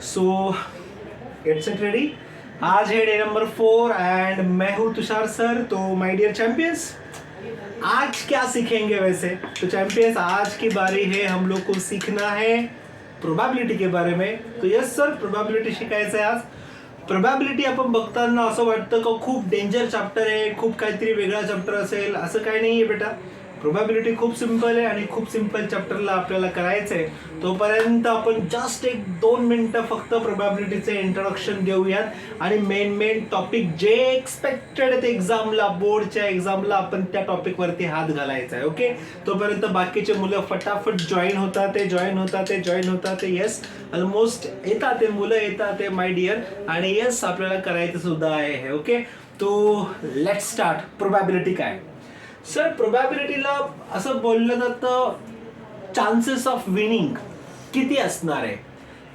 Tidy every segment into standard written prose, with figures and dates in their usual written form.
So get set ready. आज है day number 4 end मैं हूँ तुषार सर। तो माय डियर चैंपियंस, आज क्या सीखेंगे वैसे? तो चैंपियंस, आज की बारी है हम लोग को सीखना है प्रोबॅबिलिटी के बारे में। तो यस सर, प्रोबॅबिलिटी शिकायचं आहे आज। प्रोबॅबिलिटी आपण बघताना असं वाटतं का खूप डेंजर चॅप्टर आहे, खूप काहीतरी वेगळा चॅप्टर असेल, असं काही नाही आहे बेटा। प्रोबॅबिलिटी खूप सिंपल आहे आणि खूप सिंपल चॅप्टरला आपल्याला करायचं आहे। तोपर्यंत आपण जस्ट 1-2 मिनिटं फक्त प्रोबॅबिलिटीचे इंट्रोडक्शन देऊयात आणि मेन टॉपिक जे एक्सपेक्टेड आहेत एक्झामला, बोर्डच्या एक्झामला, आपण त्या टॉपिकवरती हात घालायचा आहे। ओके, तोपर्यंत बाकीचे मुलं फटाफट जॉईन होतात। येस, ऑलमोस्ट येतात ते मुलं, येतात ते माय डिअर, आणि येस आपल्याला करायचं सुद्धा आहे। ओके, तो लेट्स स्टार्ट। प्रोबॅबिलिटी काय सर? प्रोबॅबिलिटीला असं बोललं जातं चान्सेस ऑफ विनिंग किती असणार आहे।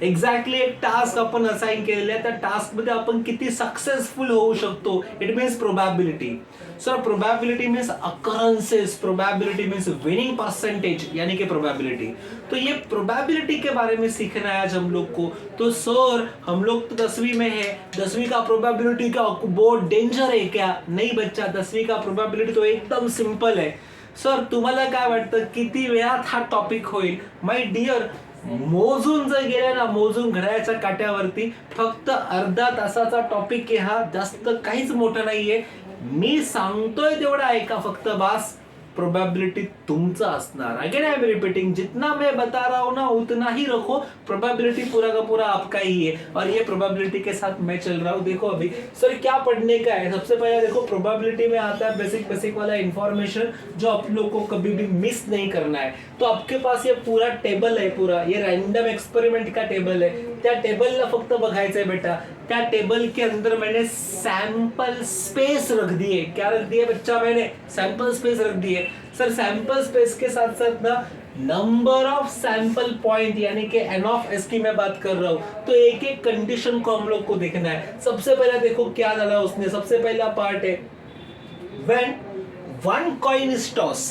एक्झॅक्टली एक टास्क आपण असाइन केलेला आहे, त्या टास्कमध्ये आपण किती सक्सेसफुल होऊ शकतो, it means probability. Sir probability means occurrences, probability means winning percentage, यानी कि प्रोबॅबिलिटी। तो ये प्रोबॅबिलिटी के बारे में सीखना है आज हम लोग को। तो सर हम लोग तो 10वीं में है, 10वीं का प्रोबॅबिलिटी का बहुत डेंजर है क्या? नहीं बच्चा, 10वीं का प्रोबॅबिलिटी तो एकदम सिंपल है। सर तुम्हाला काय वाटतं किती वेळात हा टॉपिक होईल? माय डिअर, मोजून जर गेल्या ना, मोजून घड्याळाच्या काट्यावरती फक्त अर्धा तासाचा टॉपिक आहे हा, जास्त काहीच मोठं नाहीये। मी सांगतोय तेवढं ऐका फक्त बास। प्रोबॅबिलिटी तुमचा असणार। अगेन आई एम रिपीटिंग, जितना मैं बता रहा हूं ना उतना ही रखो। प्रोबॅबिलिटी पूरा का पूरा आपका ही है और ये प्रोबॅबिलिटी के साथ मैं चल रहा हूं। देखो अभी सर क्या पढ़ने का है, सबसे पहले देखो प्रोबॅबिलिटी में आता है बेसिक वाला इंफॉर्मेशन जो आप लोग को कभी भी मिस नहीं करना है। तो आपके पास ये पूरा टेबल है, पूरा ये रैंडम एक्सपेरिमेंट का टेबल है। त्या टेबलला फक्त बघायचंय बेटा। त्या टेबल के अंदर मैंने सैंपल स्पेस रख दिए। क्या रख दिए बच्चा? मैंने सैंपल स्पेस रख दिए। सर सैंपल स्पेस के साथ साथ ना नंबर ऑफ सैंपल पॉइंट, यानी कि एन ऑफ एस की मैं बात कर रहा हूं। तो एक एक कंडीशन को हम लोग को देखना है। सबसे पहले देखो क्या डाला उसने। सबसे पहला पार्ट है when one coin is toss.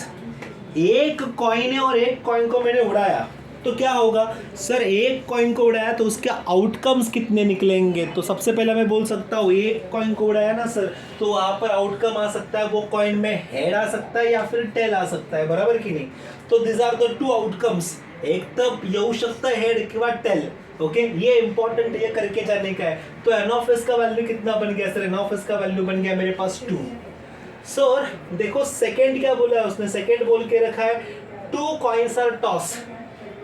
एक कॉइन है और एक कॉइन को मैंने उड़ाया तो क्या होगा? सर एक कॉइन को उड़ाया तो उसके आउटकम्स कितने निकलेंगे? तो सबसे पहले मैं बोल सकता हूँ एक कॉइन को उड़ाया ना सर, तो वहां पर आउटकम आ सकता है, वो कॉइन में हेड आ सकता है या फिर टेल आ सकता है, बराबर की नहीं? तो दिस आर द 2 आउटकम्स। एक तो येऊ शकतं हेड किंवा टेल। ओके, ये इंपॉर्टेंट, ये करके जाने का है। तो एन ऑफ एस का वैल्यू कितना बन गया सर? एन ऑफ एस का वैल्यू बन गया मेरे पास 2। सर देखो सेकेंड क्या बोला है उसने? सेकेंड बोल के रखा है 2 कॉइन्स आर टॉस।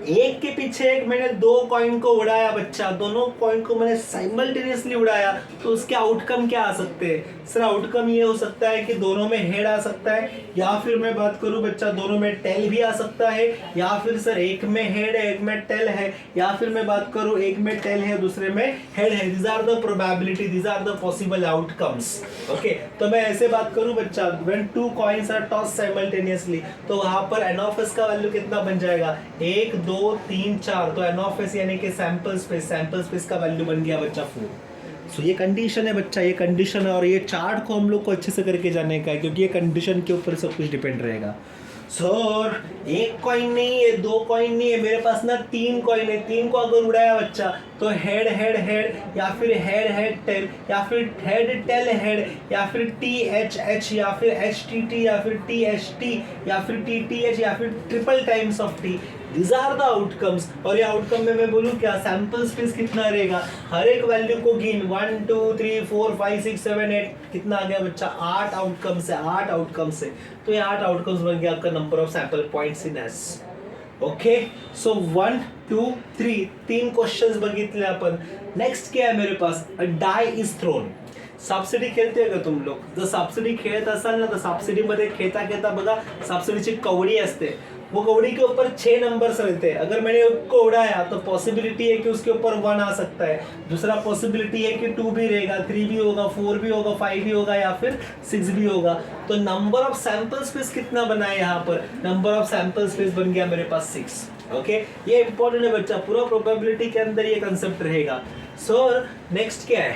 एक के पीछे एक मैंने 2 कॉइन को उड़ाया बच्चा, दोनों कॉइन को मैंने साइमल्टेनियसली उड़ाया, तो उसके आउटकम क्या आ सकते हैं? सर आउटकम ये हो सकता है कि दोनों में हेड आ सकता है, या फिर मैं बात करूं बच्चा दोनों में टेल भी आ सकता है, या फिर सर एक में हेड है एक में टेल है, या फिर मैं बात करूं एक में टेल है दूसरे में हेड है। This are the probability, this are the possible outcomes. Okay, तो मैं ऐसे बात करूं बच्चा, when 2 coins are toss simultaneously, तो वहां पर एन ऑफ एस का वैल्यू कितना बन जाएगा? 1 2 3 4। तो एन ऑफ एस यानी कि सैंपल स्पेस का वैल्यू बन गया बच्चा 4। सो ये कंडीशन है बच्चा, ये कंडीशन है, और ये चार्ट को हम लोग को अच्छे से करके जाने का है, क्योंकि ये कंडीशन के ऊपर सब कुछ डिपेंड रहेगा। सर एक कॉइन नहीं है, 2 कॉइन नहीं है, मेरे पास ना 3 कॉइन है। 3 को अगर उड़ाया बच्चा तो हेड हेड हेड, या फिर हेड हेड टेल, या फिर हेड टेल हेड, या फिर टी एच एच, या फिर एच टी टी, या फिर टी एच टी, या फिर टी टी एच, या फिर triple times of T. These are the outcomes। और ये आउटकम में मैं बोलूँ क्या? सैंपल स्पेस कितना रहेगा? हर एक वैल्यू को गिन, 1 2 3 4 5 6 7 8, कितना आ गया बच्चा? 8 आउटकम्स है, 8 आउटकम्स है। तो ये 8 आउटकम्स बन गया आपका number of sample points in S. Okay, so 1 2 3 3 questions बघितले आपण। नेक्स्ट क्या है मेरे पास? A die is thrown. सापसिडी खेळते का तुम लोग? जर सापसिडी खेळत असाल ना, तर सापसिडीमध्ये खेळता खेळता बघा सापसिडीची कवडी असते, वो कौड़ी के ऊपर 6 नंबर्स रहते हैं। अगर मैंने उसको उड़ाया तो पॉसिबिलिटी है कि उसके ऊपर 1 आ सकता है, दूसरा पॉसिबिलिटी है कि 2 भी रहेगा, 3 भी होगा, 4 भी होगा, 5 भी होगा, या फिर 6 भी होगा। तो नंबर ऑफ सैंपल स्पेस कितना बना है यहाँ पर? नंबर ऑफ सैंपल स्पेस बन गया मेरे पास 6। ओके, ये इंपॉर्टेंट है बच्चा, पूरा प्रोबेबिलिटी के अंदर ये कंसेप्ट रहेगा। सर नेक्स्ट क्या है?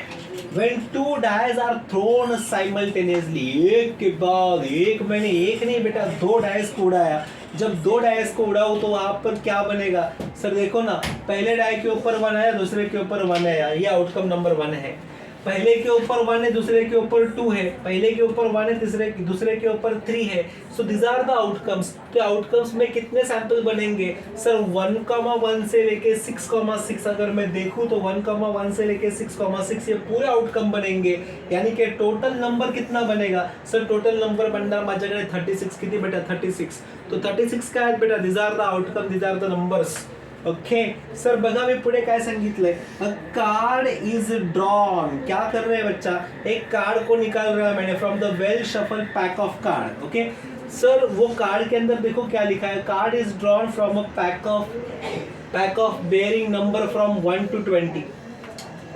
When 2 dice are thrown simultaneously, एक के बाद एक, मैंने एक नहीं बेटा 2 डाइस को उड़ाया, जब 2 डायस को उड़ाओ तो वहां पर क्या बनेगा सर? देखो ना, पहले डाय के ऊपर 1 आया, दूसरे के ऊपर 1 आया, ये आउटकम नंबर 1 है। पहले के ऊपर 1 है, दूसरे के ऊपर 2 है, पहले के ऊपर 1 है, दूसरे के ऊपर 3 है। So this are the outcomes. तो आउटकम्स में कितने सैंपल बनेंगे सर? 1,1 से लेके 6,6 अगर मैं देखूं तो 1,1 से लेके 6,6 ये पूरे आउटकम बनेंगे। यानी कि टोटल नंबर कितना बनेगा सर? टोटल नंबर बनणार माझ्याकडे 36. किती बेटा? 36. तो 36 काय आहेत बेटा? This are the outcome, this are the numbers. Okay sir, बघा मी पुढे काय सांगितलंय, अ कार्ड इज ड्रॉन. क्या कर रहे हैं बच्चा? एक कार्ड को निकाल रहा है मैंने फ्रॉम द वेल शफल पैक ऑफ कार्ड. ओके सर, वो कार्ड के अंदर देखो क्या लिखा है, card is drawn from a pack of bearing number from 1 to 20.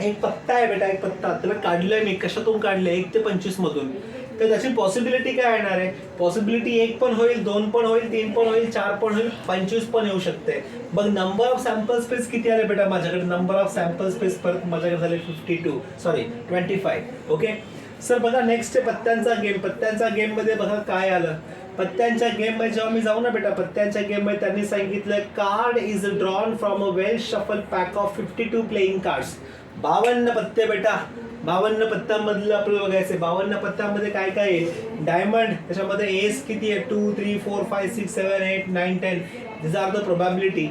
एक पत्ता आहे बेटा, एक पत्ता त्याला काढलंय मी. कशातून काढलंय? 1 ते 25 मधून. तर त्याची पॉसिबिलिटी काय येणार आहे? पॉसिबिलिटी 1 पण होईल, 2 पण होईल, 3 पण होईल, 4 पण होईल, 25 पण येऊ शकते. बघ नंबर ऑफ सॅम्पल स्पेस किती आले बेटा माझ्याकडे? नंबर ऑफ सॅम्पल स्पेस परत माझ्याकडे झाले 25. ओके सर, बघा नेक्स्ट आहे पत्त्यांचा गेम. पत्त्यांचा गेम मध्ये बघा काय आलं. पत्त्यांच्या गेम मध्ये जेव्हा मी जाऊ ना बेटा, पत्त्यांच्या गेम मध्ये त्यांनी सांगितलं card is drawn from a well shuffle pack of 52 playing cards. 52 पत्ते बेटा. 52 पत्त्यांमधलं आपल्याला बघायचंय. 52 पत्त्यांमध्ये काय काय आहे? डायमंड, त्याच्यामध्ये एस किती आहे? 2, 3, 4, 5, 6, 7, 8, 9, 10. This are the probability.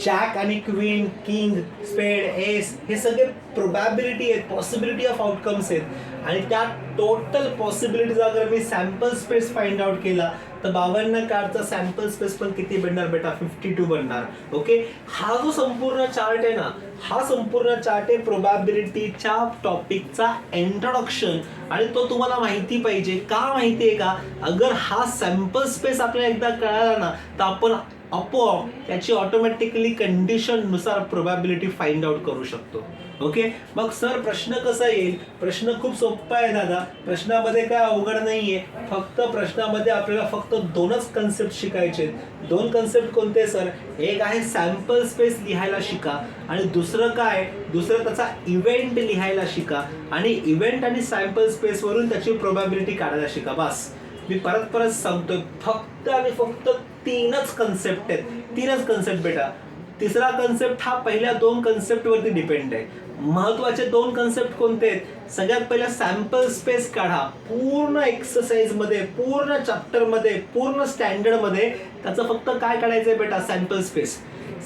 Jack आणि क्वीन, किंग, स्पेड, एस हे सगळे प्रोबॅबिलिटी आहेत, पॉसिबिलिटी ऑफ आउटकम्स आहेत. आणि त्या टोटल पॉसिबिलिटीज अगर मी सॅम्पल स्पेस फाइंड आउट केला तर 52 कार्डचा सॅम्पल स्पेस पण किती बनणार बेटा? 52 बनणार. ओके, हा जो संपूर्ण चार्ट आहे ना, हा संपूर्ण चार्ट आहे प्रोबॅबिलिटीच्या टॉपिकचा इंट्रोडक्शन. आणि तो तुम्हाला माहिती पाहिजे. का माहिती आहे का? अगर हा सॅम्पल स्पेस आपल्याला एकदा कळाला ना तर आपण आपोआप त्याची ऑटोमॅटिकली कंडिशन नुसार प्रोबॅबिलिटी फाइंड आउट करू शकतो. ओके, मग सर प्रश्न कसा येईल? प्रश्न खूप सोपा आहे दादा. प्रश्नामध्ये काय अवघड नाहीये. फक्त प्रश्नामध्ये आपल्याला फक्त 2च कन्सेप्ट शिकायचे. 2 कन्सेप्ट कोणते सर? एक आहे सॅम्पल स्पेस लिहायला शिका, आणि दुसरं काय? दुसरं त्याचा इव्हेंट लिहायला शिका, आणि इव्हेंट आणि सॅम्पल स्पेस वरून त्याची प्रोबॅबिलिटी काढायला शिका. बस, मी परत सांगतोय, फक्त आणि फक्त 3च कन्सेप्ट आहेत. 3च कन्सेप्ट बेटा. तिसरा कन्सेप्ट हा पहिल्या 2 कन्सेप्ट वरती डिपेंड आहे. महत्वाचे 2 कन्सेप्ट कोणते आहेत? सगळ्यात पहिला सॅम्पल स्पेस काढा. पूर्ण एक्सरसाइज मध्ये, पूर्ण चॅप्टर मध्ये, पूर्ण स्टँडर्ड मध्ये त्याचं फक्त काय काढायचंय बेटा? Sample space.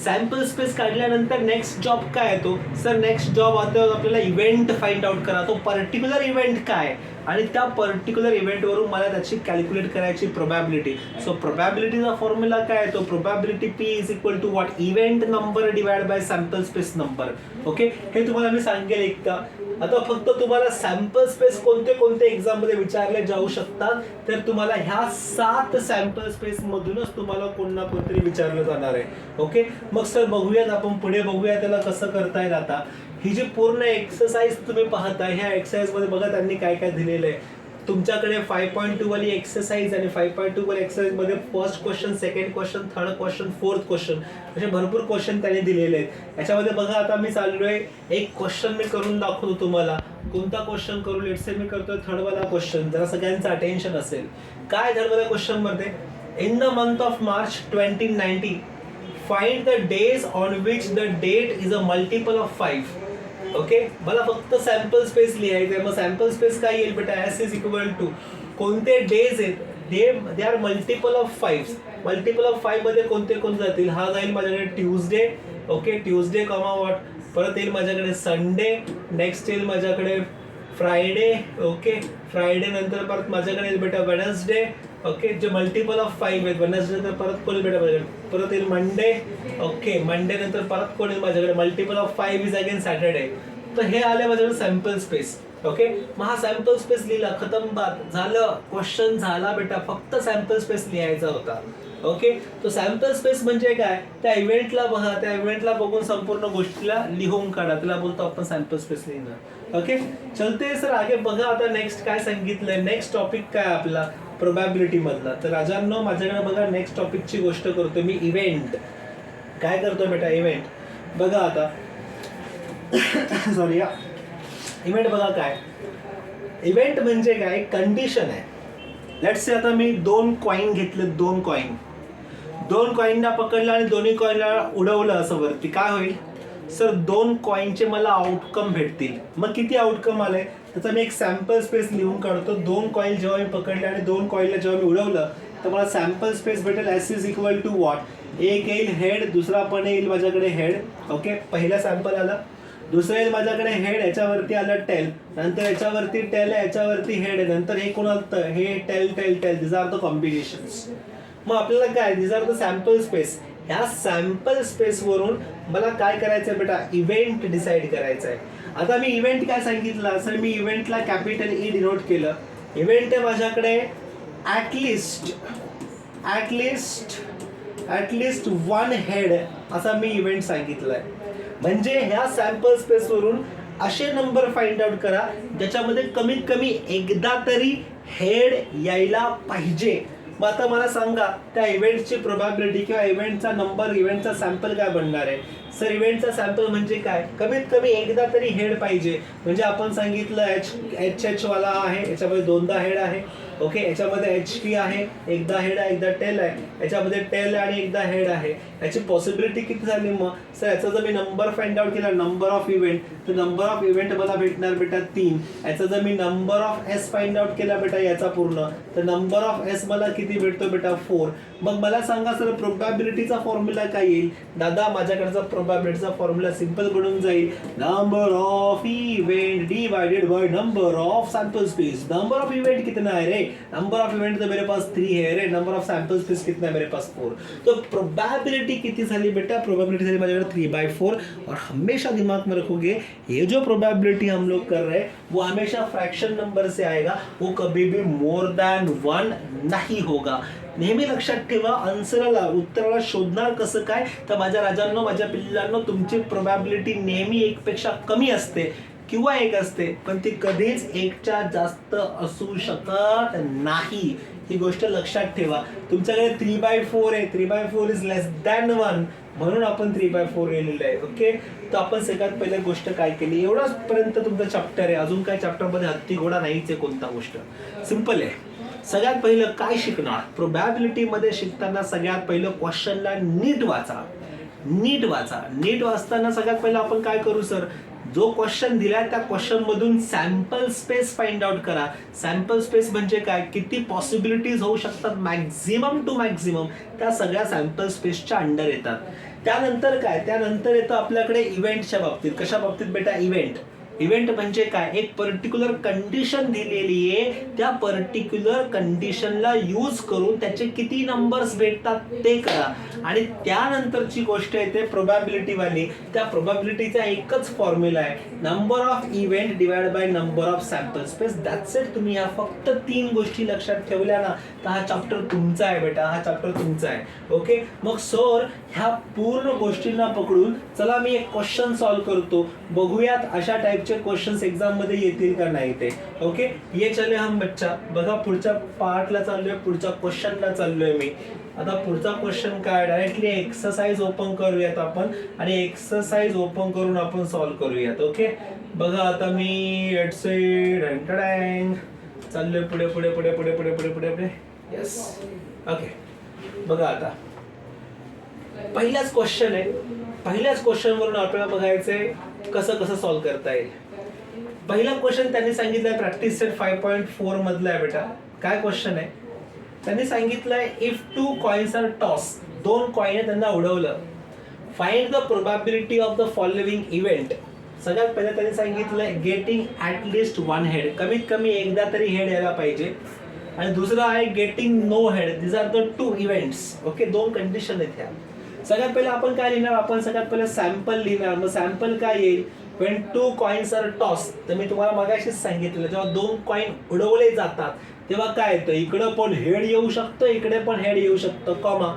सॅम्पल स्पेस काढल्यानंतर नेक्स्ट जॉब काय येतो सर? नेक्स्ट जॉब आता आपल्याला इव्हेंट फाइंड आउट करा. तो पर्टिक्युलर इव्हेंट काय, आणि त्या पर्टिक्युलर इव्हेंटवरून मला त्याची कॅल्क्युलेट करायची प्रोबॅबिलिटी. सो प्रोबॅबिलिटीचा फॉर्म्युला काय येतो? Probability P is equal to what? Event number divide by sample space number. Okay, हे तुम्हाला मी सांगेल एकदा. आता फक्त तुम्हाला सॅम्पल स्पेस कोणते कोणते एक्झाम मध्ये विचारले जाऊ शकतात, तर तुम्हाला ह्या 7 सॅम्पल स्पेस मधूनच तुम्हाला कोण ना कोणतरी विचारलं जाणार आहे. ओके, मग सर बघूयात, आपण पुढे बघूया त्याला कसं करता येईल. आता ही जी पूर्ण एक्सरसाइज तुम्ही पाहताय, ह्या एक्सरसाइज मध्ये बघा त्यांनी काय काय दिलेलं आहे. तुमच्याकडे 5.2 वाली एक्सरसाइज आणि 5.2 वाली एक्सरसाइज मध्ये first question, second question, third question, fourth question असे भरपूर क्वेश्चन त्यांनी दिलेले आहेत. याच्यामध्ये बघा आता मी चाललोय, एक क्वेश्चन मी करून दाखवतो तुम्हाला. कोणता क्वेश्चन करू? लेट्स से मी करतोय थर्ड वाला क्वेश्चन, जरा सगळ्यांचं अटेन्शन असेल. काय थर्ड वाला क्वेश्चन मध्ये? In the month of March 2090 find the days on which the date is a multiple of 5. Okay, मला फक्त सॅम्पल स्पेस लिहायचं आहे. मग सॅम्पल स्पेस काय येईल बेटा? एस इज इक्वल टू कोणते डेज आहेत? They are multiple of 5. Multiple of 5 मध्ये कोणते कोणते जातील? हा जाईल माझ्याकडे Tuesday. Okay, Tuesday comma what? परत येईल माझ्याकडे संडे. नेक्स्ट येईल माझ्याकडे फ्रायडे. ओके, फ्रायडे नंतर परत माझ्याकडे येईल बेटा वेडनेसडे. ओके, जे मल्टिपल ऑफ 5 आहेत. वेडनेसडे नंतर परत कोण येईल बेटा माझ्याकडे? परत येईल मंडे. ओके, मंडे नंतर परत कोण येईल माझ्याकडे? Multiple of 5 is again Saturday. तर हे आले माझ्याकडे सॅम्पल स्पेस. ओके, मग हा सॅम्पल स्पेस लिहिला, खतम, बात झालं, क्वेश्चन झाला बेटा. फक्त सॅम्पल स्पेस लिहायचा होता. ओके, तो सॅम्पल स्पेस म्हणजे काय? त्या इव्हेंटला बघा, त्या इव्हेंटला बघून संपूर्ण गोष्टीला लिहून काढा. त्याला बोलतो आपण सॅम्पल स्पेस लिहिणं. ओके, चलते सर आगे. बघा आता नेक्स्ट काय सांगितलंय. नेक्स्ट टॉपिक काय आपला? प्रोबॅबिलिटी मधला. तर राजांनो माझ्याकडे बघा, नेक्स्ट टॉपिकची गोष्ट करतो मी. इव्हेंट. काय करतोय बेटा? इव्हेंट. बघा आता सॉरी, इव्हेंट बघा काय? इव्हेंट म्हणजे काय? कंडिशन आहे. लेट्स से आता मी 2 कॉइन घेतले. 2 कॉइन. 2 कॉईनला पकडलं आणि दोन्ही कॉईनला उडवलं असं वरती, काय होईल सर? 2 कॉईनचे मला आउटकम भेटतील. मग किती आउटकम आले त्याचा मी एक सॅम्पल स्पेस लिहून काढतो. 2 कॉईन जेव्हा मी पकडले आणि 2 कॉईनला जेव्हा मी उडवलं तर मला सॅम्पल स्पेस भेटेल. S is equal to what? एक येईल हेड, दुसरा पण येईल माझ्याकडे हेड. ओके, पहिला सॅम्पल आला, दुसरं येईल माझ्याकडे हेड, याच्यावरती आलं टेल, नंतर याच्यावरती टेल आहे, याच्यावरती हेड आहे, नंतर हे कोण आलं? हे tail tail tail. This are the combinations. मग आपल्याला काय, this are the sample space. ह्या सॅम्पल स्पेस वरून मला काय करायचं आहे बेटा? इव्हेंट डिसाईड करायचं आहे. आता मी इव्हेंट काय सांगितलं सर? मी इव्हेंटला कॅपिटल ई डिनोट केलं. इव्हेंट आहे माझ्याकडे ॲटलिस्ट 1 हेड असा मी इव्हेंट सांगितलाय. म्हणजे ह्या सॅम्पल स्पेस वरून असे नंबर फाइंड आउट करा ज्याच्यामध्ये कमीत कमी एकदा तरी हेड यायला पाहिजे. मग आता मला सांगा त्या इव्हेंटची प्रोबॅबिलिटी किंवा इव्हेंटचा नंबर, इव्हेंटचा सॅम्पल काय बनणार आहे? सर इव्हेंटचा सॅम्पल म्हणजे काय? कमीत कमी एकदा तरी हेड पाहिजे. म्हणजे आपण सांगितलं एच वाला आहे, याच्यामध्ये 2दा हेड आहे. ओके, याच्यामध्ये एच टी आहे, एकदा हेड आहे एकदा टेल आहे, याच्यामध्ये टेल आणि एकदा हेड आहे. याची पॉसिबिलिटी किती झाली? मग सर याचा जर मी नंबर फाइंड आउट केला, नंबर ऑफ इव्हेंट, तर नंबर ऑफ इव्हेंट मला भेटणार बेटा 3. याचा जर मी number of S find out केला बेटा याचा पूर्ण, तर नंबर ऑफ एस मला किती भेटतो बेटा? 4. मग मला सांगा सर प्रोबॅबिलिटीचा फॉर्म्युला काय येईल? दादा माझ्याकडचा प्रोबॅबिलिटीचा फॉर्म्युला सिंपल बनून जाईल. Number of event divided by number of sample space. Number of event कितना है रे? नंबर ऑफ इवेंट तो मेरे पास 3 है रे. नंबर ऑफ सैंपल स्पेस कितना है मेरे पास? 4. तो प्रोबेबिलिटी कितनी साली बेटा? प्रोबेबिलिटी साली मेरे 3/4. और हमेशा दिमाग में रखोगे ये जो प्रोबेबिलिटी हम लोग कर रहे हैं वो हमेशा फ्रैक्शन नंबर से आएगा, वो कभी भी मोर देन 1 नहीं होगा. नेहमी लक्षात ठेवा. आन्सरला, उत्तराला शोधणार कसं काय? तर माझ्या राजांनो, माझ्या पिल्लांनो, तुमची प्रोबॅबिलिटी नेहमी 1 पेक्षा कमी असते किंवा 1 असते, पण ती कधीच 1च्या जास्त असू शकत नाही. ही गोष्ट लक्षात ठेवा. तुमच्याकडे 3/4 आहे, 3/4 इज लेस दॅन 1, म्हणून आपण 3/4 लिहिलेलं आहे. ओके, तर आपण सगळ्यात पहिली गोष्ट काय केली? एवढाच पर्यंत तुमचा चॅप्टर आहे. अजून काय चॅप्टरमध्ये हत्ती घोडा नाहीच आहे. कोणता गोष्ट सिंपल आहे. सगळ्यात पहिलं काय शिकणार? प्रोबॅबिलिटीमध्ये शिकताना सगळ्यात पहिलं क्वेश्चनला नीट वाचा. नीट वाचताना सगळ्यात पहिलं आपण काय करू सर? जो क्वेश्चन दिलाय त्या क्वेश्चन मधून सॅम्पल स्पेस फाइंड आउट करा. सॅम्पल स्पेस म्हणजे काय? किती पॉसिबिलिटीज होऊ शकतात मॅक्झिमम टू मॅक्झिमम, त्या सगळ्या सॅम्पल स्पेसच्या अंडर येतात. त्यानंतर काय? त्यानंतर येतं आपल्याकडे इव्हेंटच्या बाबतीत. कशा बाबतीत बेटा? इव्हेंट म्हणजे काय? एक पर्टिक्युलर कंडिशन दिलेली आहे, त्या पर्टिक्युलर कंडिशनला यूज करून त्याचे किती नंबर्स भेटतात ते करा. आणि त्यानंतरची गोष्ट येते प्रोबॅबिलिटी वाली. त्या प्रोबॅबिलिटीचा एकच फॉर्म्युला आहे, number of event divide by number of sample space. That's it. तुम्ही या फक्त 3 गोष्टी लक्षात ठेवल्या ना, तर हा चॅप्टर तुमचा आहे बेटा, हा चॅप्टर तुमचा आहे. ओके, मग सर ह्या पूर्ण गोष्टींना पकडून चला मी एक क्वेश्चन सॉल्व करतो. बघूयात अशा टाइपचे क्वेश्चन्स एग्जाम मध्ये येतील का नाही ते. ओके, ये चले हम बच्चा. बघा पुढच्या पार्टला चाललोय, पुढच्या क्वेश्चनला चाललोय मी. आता पुढचा क्वेश्चन काय? डायरेक्टली एक्सरसाइज ओपन करूयात आपण, आणि एक्सरसाइज ओपन करून आपण सॉल्व करूयात. ओके, बघा आता मी चाललोय पुढे पुढे पुढे पुढे पुढे पुढे पुढे पुढे. Yes, okay. बघा आता पहिलाच क्वेश्चन आहे. पहिल्याच क्वेश्चन वरून आपल्याला बघायचंय कसं सॉल्व करता येईल. पहिला क्वेश्चन त्यांनी सांगितलंय प्रॅक्टिस सेट 5.4 मधला आहे बेटा. काय क्वेश्चन आहे? त्यांनी सांगितलंय if 2 coins are toss. 2 coin त्यांना उडवलं. Find the probability of the following event. सगळ्यात पहिलं त्यांनी सांगितलंय गेटिंग ॲटलिस्ट 1 हेड. कमीत कमी एकदा तरी हेड यायला पाहिजे. आणि दुसरं आहे getting no head. This are the 2 events. Okay, 2 condition आहेत ह्या. सगळ्यात पहिलं आपण काय लिहिणार? आपण सगळ्यात पहिलं सॅम्पल लिहिणार. मग सॅम्पल काय येईल? when 2 coins are tossed. तर मी तुम्हाला मगाशीच सांगितलं, जेव्हा 2 कॉइन उडवले जातात तेव्हा काय येतं? इकडं पण हेड येऊ शकतं, इकडे पण हेड येऊ शकतं, कॉमा.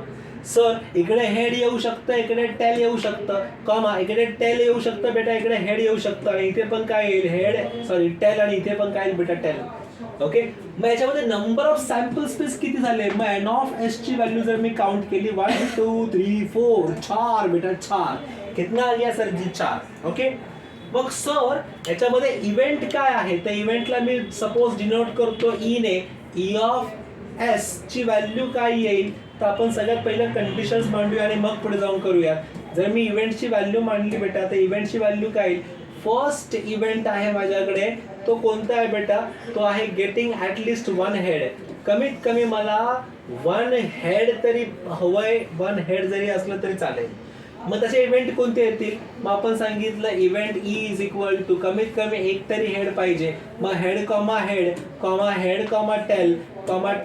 सर इकडे हेड येऊ शकतं, इकडे टेल येऊ शकतं, कॉमा. इकडे टेल येऊ शकतं बेटा, इकडे हेड येऊ शकतं, आणि इथे पण काय येईल? हेड, सॉरी टेल, आणि इथे पण काय येईल बेटा? टेल. ओके, मग याच्यामध्ये नंबर ऑफ सॅम्पल स्पेस किती झाले? मग एन ऑफ एस ची व्हॅल्यू जर मी काउंट केली 1 2 3 4 4 बेटा, 4. कितना आ गया सर जी? 4. ओके, मग सर याच्यामध्ये इव्हेंट काय आहे? तर इव्हेंटला मी सपोज डिनोट करतो ई ने. ई ऑफ एस ची व्हॅल्यू काय येईल? तर तर आपण सगळ्यात पहिलं कंडिशन्स मांडूया आणि मग पुढे जाऊन करूया. जर मी इव्हेंटची व्हॅल्यू मांडली बेटा तर इव्हेंटची व्हॅल्यू काय येईल? फर्स्ट इव्हेंट आहे माझ्याकडे, तो कोणता आहे बेटा? तो आहे गेटिंग ॲटलिस्ट 1 हेड. कमीत कमी मला 1 हेड तरी हवंय, 1 हेड जरी असलं तरी चालेल. मग तसे इव्हेंट कोणते येतील? मग आपण सांगितलं event E is equal to कमीत कमी एक तरी हेड पाहिजे. मग head comma head comma head comma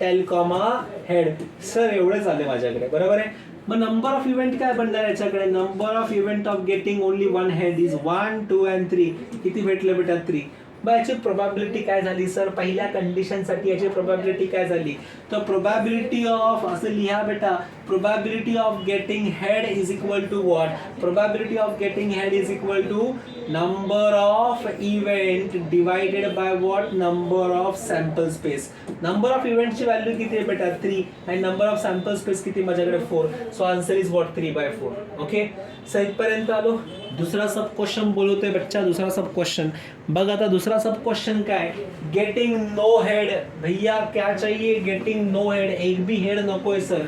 tail comma head. Sir एवढेच आले माझ्याकडे, बरोबर आहे. मग नंबर ऑफ इव्हेंट काय बनणार याच्याकडे? Number of event of getting only 1 head is 1, 2 and 3. किती भेटलं बेटा? 3. मग याची प्रोबॅबिलिटी काय झाली सर? पहिल्या कंडिशनसाठी याची प्रोबॅबिलिटी काय झाली? तर प्रोबॅबिलिटी ऑफ, असं लिहा बेटा, probability of getting head is equal to what? Probability of getting head is equal to number of event divided by what? Number of sample space. Number of इव्हेंटची value किती आहे बेटा? 3. आणि नंबर ऑफ सॅम्पल स्पेस किती माझ्याकडे? 4. So answer is what? 3/4. Okay, so इथपर्यंत आलो. दुसरा सब क्वेश्चन बोलवतोय बच्चा, दुसरा सब क्वेश्चन बघ. आता दुसरा सब क्वेश्चन काय? Getting no head. भैया क्या चाहिए? Getting no head. एक भी हेड नकोय सर,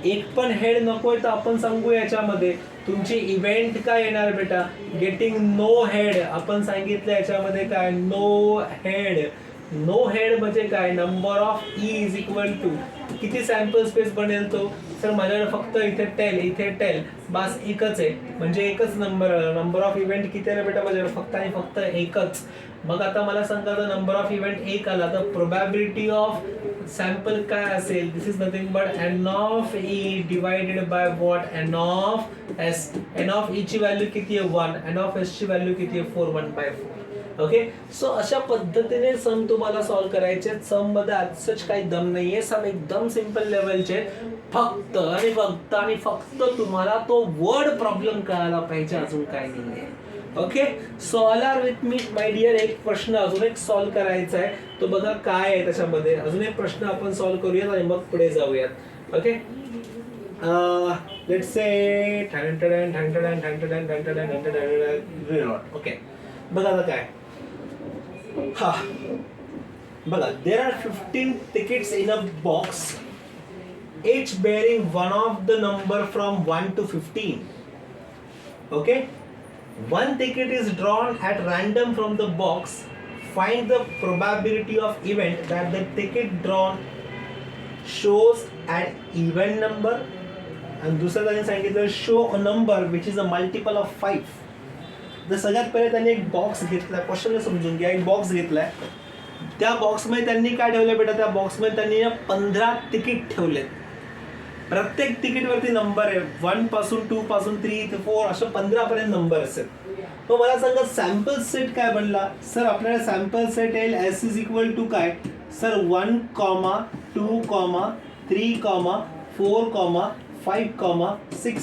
एक पण हेड नकोय. तर आपण सांगू याच्यामध्ये तुमची इव्हेंट काय येणार बेटा? Getting no head. आपण सांगितलं याच्यामध्ये काय? No head. नो हेड म्हणजे काय? Number of E is equal to किती सॅम्पल स्पेस बनेल तो? सर माझ्याकडे फक्त इथे टेल बस एकच आहे, म्हणजे एकच नंबर. नंबर ऑफ इव्हेंट किती आहे बेटा माझ्याकडे? फक्त आणि फक्त एकच. मग आता मला सांगा, तर नंबर ऑफ इव्हेंट 1 आला तर प्रोबॅबिलिटी ऑफ सॅम्पल काय असेल? This is nothing but N of E divided by what? N of S. N of E ची व्हॅल्यू किती आहे? 1. एन ऑफ एस ची व्हॅल्यू किती आहे? 4. 1/4. ओके, सो अशा पद्धतीने सम तुम्हाला सॉल्व्ह करायचे. सम मध्ये सच काही दम नाहीये, सम एकदम सिंपल लेवलचे. फक्त आणि फक्त तुम्हाला तो वर्ड प्रॉब्लेम कळायला पाहिजे, अजून काही नाहीये. Okay, so all are with me my dear. एक प्रश्न अजून एक सॉल्व्ह करायचा आहे, तो बघा काय आहे त्याच्यामध्ये. अजून एक प्रश्न आपण सॉल्व्ह करूयात आणि मग पुढे जाऊयात. ओके, लेट्स से ओके, बघा आता काय. हा बघा, there are 15 tickets in a box, each bearing one of the number from 1 to 15. Okay, one ticket is drawn at random from the box. Find the probability of event that the ticket drawn shows an even number. आणि दुसरं त्यांनी सांगितलं show a number which is a multiple of 5. तर सगळ्यात पहिले त्यांनी एक box घेतला. क्वेश्चन समजून घ्या. एक बॉक्स घेतलाय, त्या बॉक्समध्ये त्यांनी काय ठेवलं बेटा? त्या बॉक्समध्ये त्यांनी 15 तिकीट ठेवलेत. प्रत्येक तिकीटवरती नंबर आहे, 1 पासून 2 पासून 3 ते 4 असं 15 पर्यंत नंबर असेल. मग मला सांगा सॅम्पल सेट काय बनला? सर आपल्याला सॅम्पल सेट येईल एस इज इक्वल टू काय? सर 1, 2, 3, 4, 5, 6,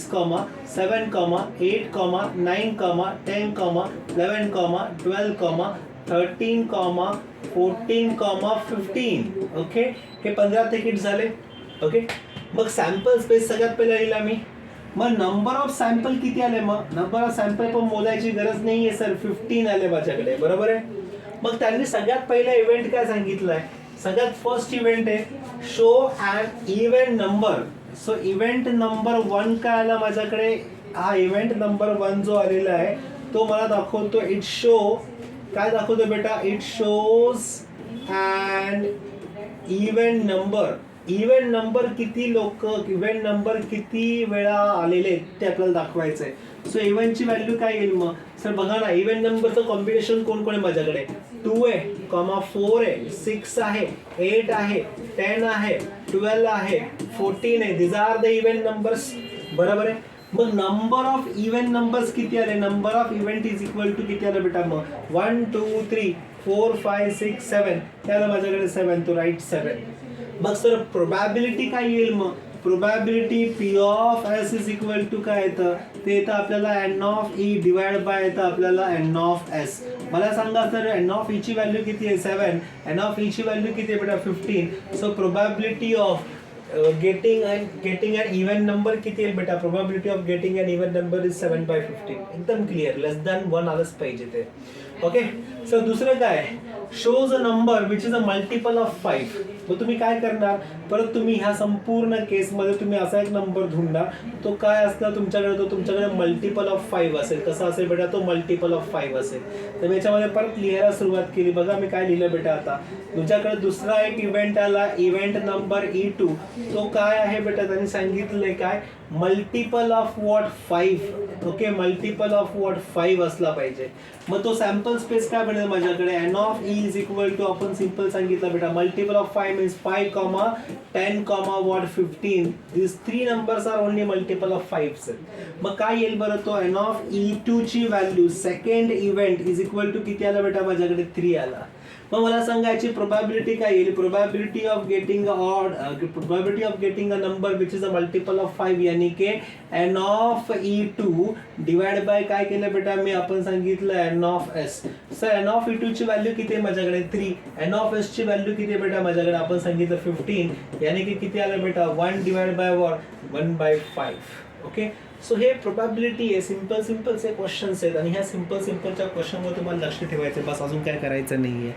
7, 8, 9, 10, 11, 12, 13, 14, 15. ओके, हे 15 तिकीट झाले. ओके, मग सॅम्पल स्पेस सगळ्यात पहिला लिहिला मी. मग नंबर ऑफ सॅम्पल किती आले? मग नंबर ऑफ सॅम्पल पण मोजायची गरज नाहीये सर, 15 आले माझ्याकडे, बरोबर आहे. मग त्यांनी सगळ्यात पहिला इव्हेंट काय सांगितलंय? सगळ्यात फर्स्ट इव्हेंट आहे show and event number. So event number 1 काय आला माझ्याकडे? हा इव्हेंट नंबर 1 जो आलेला आहे तो मला दाखवतो इट शो. काय दाखवतो बेटा? It shows and event number. Event number किती लोक, इव्हेंट नंबर किती वेळा आलेले ते आपल्याला दाखवायचं आहे. सो इव्हेंटची व्हॅल्यू काय येईल मग? सर बघा ना, इव्हेंट नंबरचं कॉम्बिनेशन कोण कोण आहे माझ्याकडे? 2 आहे, 4 आहे, 6 आहे, 8 आहे, 10 आहे, 12 आहे, 14 आहे. This are the event numbers, बरोबर आहे. मग नंबर ऑफ इव्हेंट नंबर्स किती आले? Number of event is equal to किती आलं बेटा? मग 1, 2, 3, 4, 5, 6, 7. त्याला माझ्याकडे 7, तो राईट 7. मग सर प्रोबॅबिलिटी काय येईल? मग probability P of S is equal to काय येतं? ते येतं आपल्याला N of E divide by येतं आपल्याला एन ऑफ एस. मला सांगा सर एन ऑफ ई ची व्हॅल्यू किती आहे? 7. एन ऑफ ई ची व्हॅल्यू किती आहे बेटा? 15. So probability of getting an even number किती आहे बेटा? Probability of getting an even number is 7/15. एकदम क्लिअर, लेस दॅन 1 आलंच पाहिजे ते. ओके. सर दुसरं काय, shows a number which is a multiple of 5. मग तुम्ही काय करणार, परत तुम्ही ह्या संपूर्ण केसमध्ये तुम्ही असा एक नंबर ढूंढणार, तो काय असणार तुमच्याकडे, तो तुमच्याकडे मल्टिपल ऑफ 5 असेल. कसा असेल बेटा, तो मल्टिपल ऑफ 5 असेल. तर याच्यामध्ये परत लिहायला सुरुवात केली. बघा मी काय लिहिलं बेटा, आता तुमच्याकडे दुसरा एक इव्हेंट आला, इव्हेंट नंबर E2. तो काय आहे बेटा, त्यांनी सांगितलंय काय, multiple of what 5. Okay, multiple of what 5 असला पाहिजे. मग तो सॅम्पल स्पेस काय बनेल माझ्याकडे, n of E is equal to, आपण सिंपल सांगितलं बेटा, multiple of 5 means 5, 10, what 15. This 3 numbers are only multiple of 5. मग काय येईल बरं, तो n ऑफ E2 ची value second event is equal to किती आला बेटा, माझ्याकडे 3 आला. मग मला सांगायची प्रोबॅबिलिटी काय येईल, probability of getting probability of getting a number which is a multiple of 5, यानी की n of E2 divide by काय केलं बेटा मी, आपण सांगितलं n of S. Sir n of E2 ची व्हॅल्यू किती आहे माझ्याकडे 3, n ऑफ S ची व्हॅल्यू किती आहे बेटा माझ्याकडे, आपण सांगितलं 15, यानी की किती आलं बेटा 1 डिवाइड बाय 1/5. ओके. सो हे प्रोबॅबिलिटी आहे, सिंपल से क्वेश्चन्स आहेत, आणि ह्या सिंपलच्या क्वेश्चनवर तुम्हाला लक्ष ठेवायचं, बस अजून काय करायचं नाही आहे.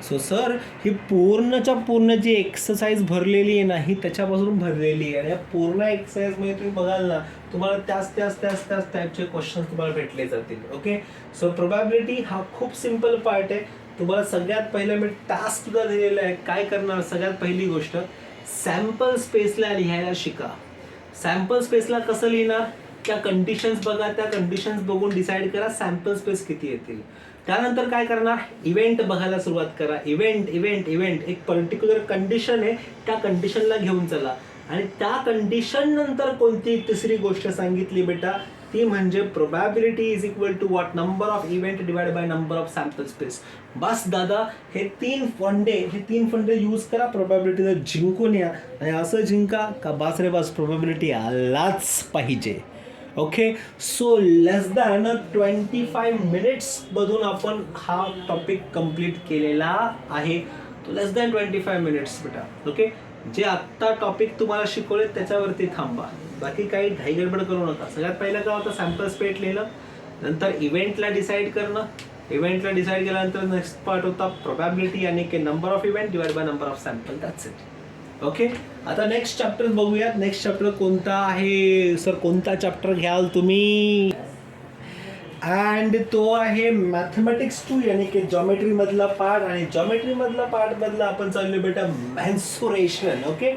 सो सर ही पूर्णच्या पूर्ण जी एक्सरसाइज भरलेली आहे ना, ही त्याच्यापासून भरलेली आहे, आणि या पूर्ण एक्सरसाइजमध्ये तुम्ही बघाल ना, तुम्हाला त्याच टाईपचे क्वेश्चन तुम्हाला भेटले जातील. ओके. सो प्रोबॅबिलिटी हा खूप सिंपल पार्ट आहे. तुम्हाला सगळ्यात पहिलं मी टास्क सुद्धा दिलेला आहे. काय करणार, सगळ्यात पहिली गोष्ट सॅम्पल स्पेसला लिहायला शिका. सॅम्पल स्पेसला कसं लिहिणार, त्या कंडिशन्स बघा, त्या कंडिशन्स बघून डिसाईड करा सॅम्पल स्पेस किती येतील. त्यानंतर काय करणार, इव्हेंट बघायला सुरुवात करा. इव्हेंट एक पर्टिक्युलर कंडिशन आहे, त्या कंडिशनला घेऊन चला, आणि त्या कंडिशन नंतर कोणती तिसरी गोष्ट सांगितली बेटा, ती म्हणजे probability is equal to what, number of event divide by number of sample space. बस दादा, हे तीन फंडे यूज करा, प्रोबॅबिलिटीला जिंकून या, आणि असं जिंका का बस रे बस, प्रोबॅबिलिटी आलाच पाहिजे. Okay. So less than 25 minutes मधून आपण हा टॉपिक कंप्लीट केलेला आहे. तो लेस दॅन 25 मिनिट्स बेटा. ओके. जे आत्ता टॉपिक तुम्हाला शिकवले त्याच्यावरती थांबा, बाकी काही घाई गडबड करू नका. सगळ्यात पहिलं काय होतं, सॅम्पल स्पेस लिहिलं, नंतर इव्हेंटला डिसाईड करणं, इव्हेंटला डिसाईड केल्यानंतर नेक्स्ट पार्ट होता प्रोबॅबिलिटी, यानी की number of event divide by number of sample. That's it. Okay. आता नेक्स्ट चॅप्टर बघूयात. नेक्स्ट चॅप्टर कोणता आहे सर, कोणता चॅप्टर घ्याल तुम्ही, अँड तो आहे मॅथमॅटिक्स 2, यानी की जॉमेट्री मधला पार्ट. आणि जॉमेट्री मधला पार्ट मधला आपण चाललो बेटा मेन्सुरेशन. ओके.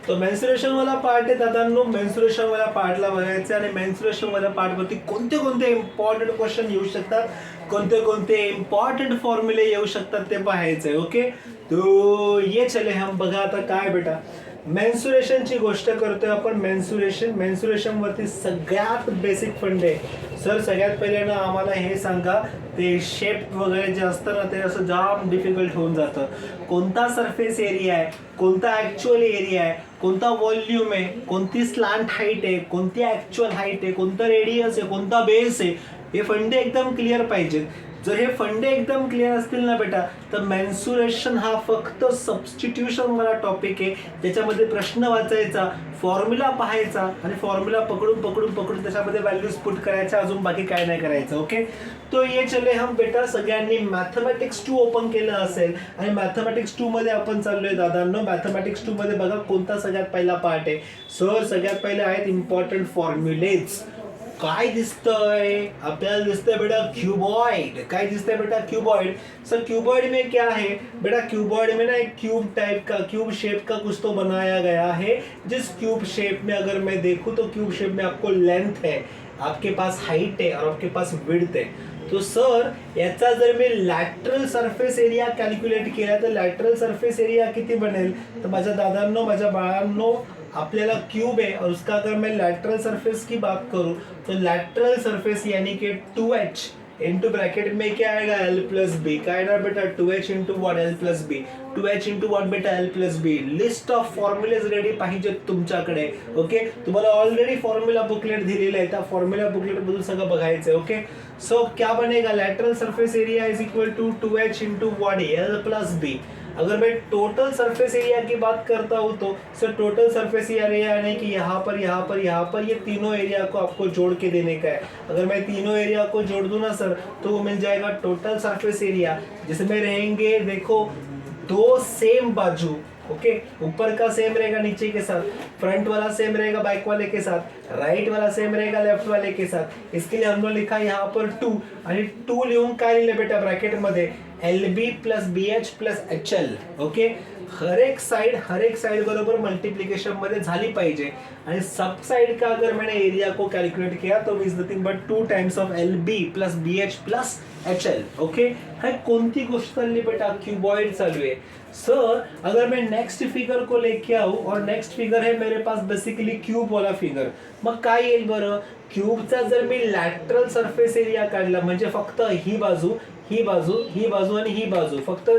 तो मेन्सुरेशन वाला पार्ट आहे दादांनो. मेन्सुरेशन वाला पार्टला बघायचं, आणि मेन्सुरेशन वाला पार्टवरती कोणते इम्पॉर्टंट क्वेश्चन येऊ शकतात, कोणते इम्पॉर्टंट फॉर्म्युले येऊ शकतात ते पाहायचंय. ओके. तो ये चले हम. बघा आता काय बेटा, मेन्सुरेशनची गोष्ट करतोय आपण. मेन्सुरेशन वरती सगळ्यात बेसिक फंड आहे सर. सगळ्यात पहिले ना आम्हाला हे सांगा, ते शेप वगैरे जे असतं ना, ते असं जाम डिफिकल्ट होऊन जातं. कोणता सरफेस एरिया आहे, कोणता ॲक्च्युअल एरिया आहे, कोणता व्हॉल्यूम आहे, कोणती स्लांट हाईट आहे, कोणती ॲक्च्युअल हाईट आहे, कोणता रेडियस आहे, कोणता बेस आहे, हे फंडे एकदम क्लिअर पाहिजेत. जर हे फंडे एकदम क्लिअर असतील ना बेटा, तर मेन्सुरेशन हा फक्त सबस्टिट्यूशन वाला टॉपिक आहे, ज्याच्यामध्ये प्रश्न वाचायचा, फॉर्म्युला पाहायचा, आणि फॉर्म्युला पकडून त्याच्यामध्ये व्हॅल्यूज पुट करायच्या, अजून बाकी काय नाही करायचं. ओके. तो ये चले हम बेटा. सगळ्यांनी मॅथमॅटिक्स 2 ओपन केलं असेल, आणि मॅथमॅटिक्स 2 मध्ये आपण चाललोय दादांनो. मॅथमॅटिक्स 2 मध्ये बघा कोणता सगळ्यात पहिला पार्ट आहे सर. सगळ्यात पहिले आहेत इम्पॉर्टंट फॉर्म्युलेज. काय दिसतंय आपल्याला, दिसतंय बेटा क्यूबॉइड. काय दिसतंय बेटा, क्यूबॉइड. सर क्यूबॉइड में क्या है बेटा, क्यूबॉइड में ना एक क्यूब शेप का कुछ तो बनाया गया है. जिस क्यूब शेप में अगर मैं देखूं तो क्यूब शेप में आपको लेंथ है, आपके पास हाइट है, और आपके पास विड्थ है. तो सर याचा जर मी लॅटरल सरफेस एरिया कॅल्क्युलेट केला, तर लॅटरल सरफेस एरिया किती बनेल, तर माझ्या दादांनो, माझ्या बाळांनो, आपल्याला क्यूब है, और उसका अगर मैं लैटरल सरफेस की बात करूं, तो लैटरल सरफेस यानी कि 2h इंटू ब्रैकेट में क्या आएगा, l प्लस बी. काय येणार बेटा, 2h into what, l plus B. 2h into what बेटा, l plus B. List of formulae ready पाहिजेत तुमच्याकडे. ओके. तुम्हाला ऑलरेडी फॉर्म्युला बुकलेट दिलेलं आहे, त्या फॉर्म्युला बुकलेट मधून सगळं बघायचं. ओके. सो क्या बनेगा, lateral surface area is equal to 2h into what, l plus B. अगर मैं टोटल सरफेस एरिया की बात करता हूँ तो सर टोटल सरफेस एरिया यानी कि यहाँ पर ये तीनों एरिया को आपको जोड़ के देने का है। अगर मैं तीनों एरिया को जोड़ दूं ना सर तो वो मिल जाएगा टोटल सरफेस एरिया, जिसमें रहेंगे देखो दो सेम बाजू। ओके, ऊपर का सेम रहेगा नीचे के साथ, फ्रंट वाला सेम रहेगा बैक वाले के साथ, राइट वाला सेम रहेगा लेफ्ट वाले के साथ। इसके लिए हम लोग लिखा यहाँ पर 2 आणि 2 लिहून काय लिहिले बेटा ब्रॅकेट मध्ये LB plus BH plus HL। Okay, हर एक साइड बरोबर मल्टीप्लिकेशन मध्ये झाली पाहिजे। आणि सब साइड का अगर मैंने एरिया को कैलकुलेट किया तो is nothing but 2 times of LB plus BH plus HL। Okay, है कोणती गोष्ट चालली बेटा, क्यूबॉइड चालू है। सर अगर मैं नेक्स्ट फिगर को लेके आऊं और नेक्स्ट फिगर है मेरे पास बेसिकली क्यूब वाला फिगर, मग काय येईल बरं, क्यूबचा जर मी लॅटरल सरफेस एरिया काढला म्हणजे फक्त ही बाजू आणि ही बाजू, फक्त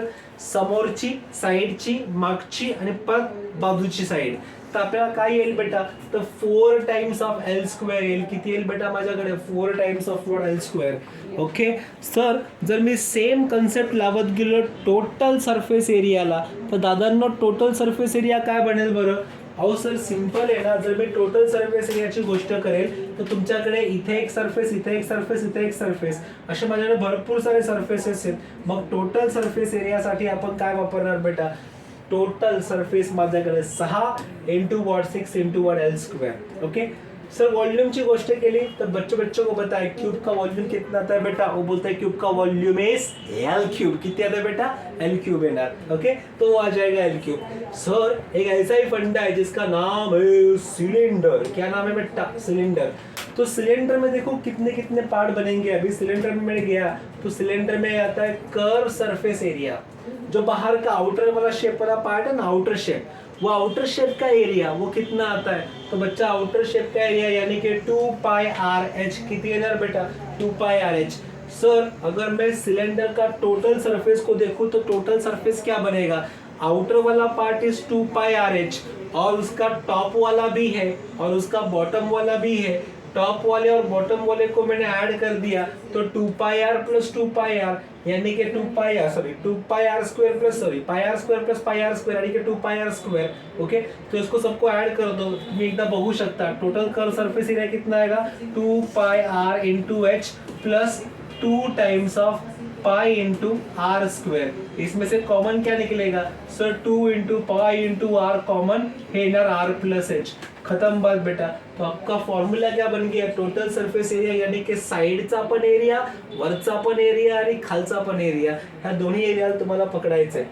समोरची साइडची मागची आणि परत बाजूची साइड, तर आपल्याला काय येईल बेटा, तर 4 टाइम्स ऑफ L स्क्वेअर येईल। किती येईल बेटा माझ्याकडे 4 times of L square. Okay sir जर मी सेम कन्सेप्ट लावत गेलो टोटल सरफेस एरियाला तर दादांनो टोटल सरफेस एरिया काय बनेल बरं, अहो सर सिंपल आहे ना, जर मी टोटल सरफेस एरियाची गोष्ट करेल तर तुमच्याकडे इथे एक सरफेस, इथे एक सरफेस, इथे एक सरफेस, असे माझ्याकडे भरपूर सारे सरफेसेस आहेत। मग टोटल सरफेस एरियासाठी आपण काय वापरणार बेटा, टोटल सरफेस माझ्याकडे 6 into what 6 into what L square. Okay sir volume की गोष्ट के लिए तो बच्चों को बताए क्यूब का वॉल्यूम कितना आता है बेटा, वो बोलता है क्यूब का वॉल्यूम इज L क्यूब। कितने आता है बेटा L क्यूब है ना। ओके तो वो आ जाएगा L क्यूब। सर एक ऐसा ही फंडा है जिसका नाम है सिलेंडर। क्या नाम है बेटा, सिलेंडर। तो सिलेंडर में देखो कितने कितने पार्ट बनेंगे। अभी सिलेंडर में मैंने गया तो सिलेंडर में आता है कर्व सरफेस एरिया, जो बाहर का आउटर वाला शेप वाला पार्ट है ना, आउटर शेप, वो आउटर शेप का एरिया वो कितना आता है, तो बच्चा आउटर शेप का एरिया यानी कि 2 पाई आर एच। कितनी है बेटा 2 पाई आर एच। सर अगर मैं सिलेंडर का टोटल सरफेस को देखूं तो टोटल सरफेस क्या बनेगा, आउटर वाला part is 2 pi R H और उसका टॉप वाला भी है और उसका बॉटम वाला भी है। टॉप वाले और बॉटम वाले को मैंने ऐड कर दिया तो 2 pi R plus 2 pi R यानी कि 2 pi R square plus pi R square plus pi R square यानी कि 2 पाई आर स्क्वायर। ओके तो इसको सबको ऐड कर दो, तुम्हें एकदा बघू शकता टोटल कर्व सरफेस एरिया कितना आएगा 2 pi R into H plus 2 times of pi into R square. इसमें से कॉमन क्या निकलेगा sir 2 into pi into R common है ना, आर प्लस एच। खत्म बात बेटा। तो आपका फॉर्म्युला क्या बन गया, टोटल सरफेस एरिया यानी कि साइडचा पण एरिया, वरचा पण एरिया आणि खालचा पण एरिया, ह्या दोन्ही एरियाला तुम्हाला पकडायचंय।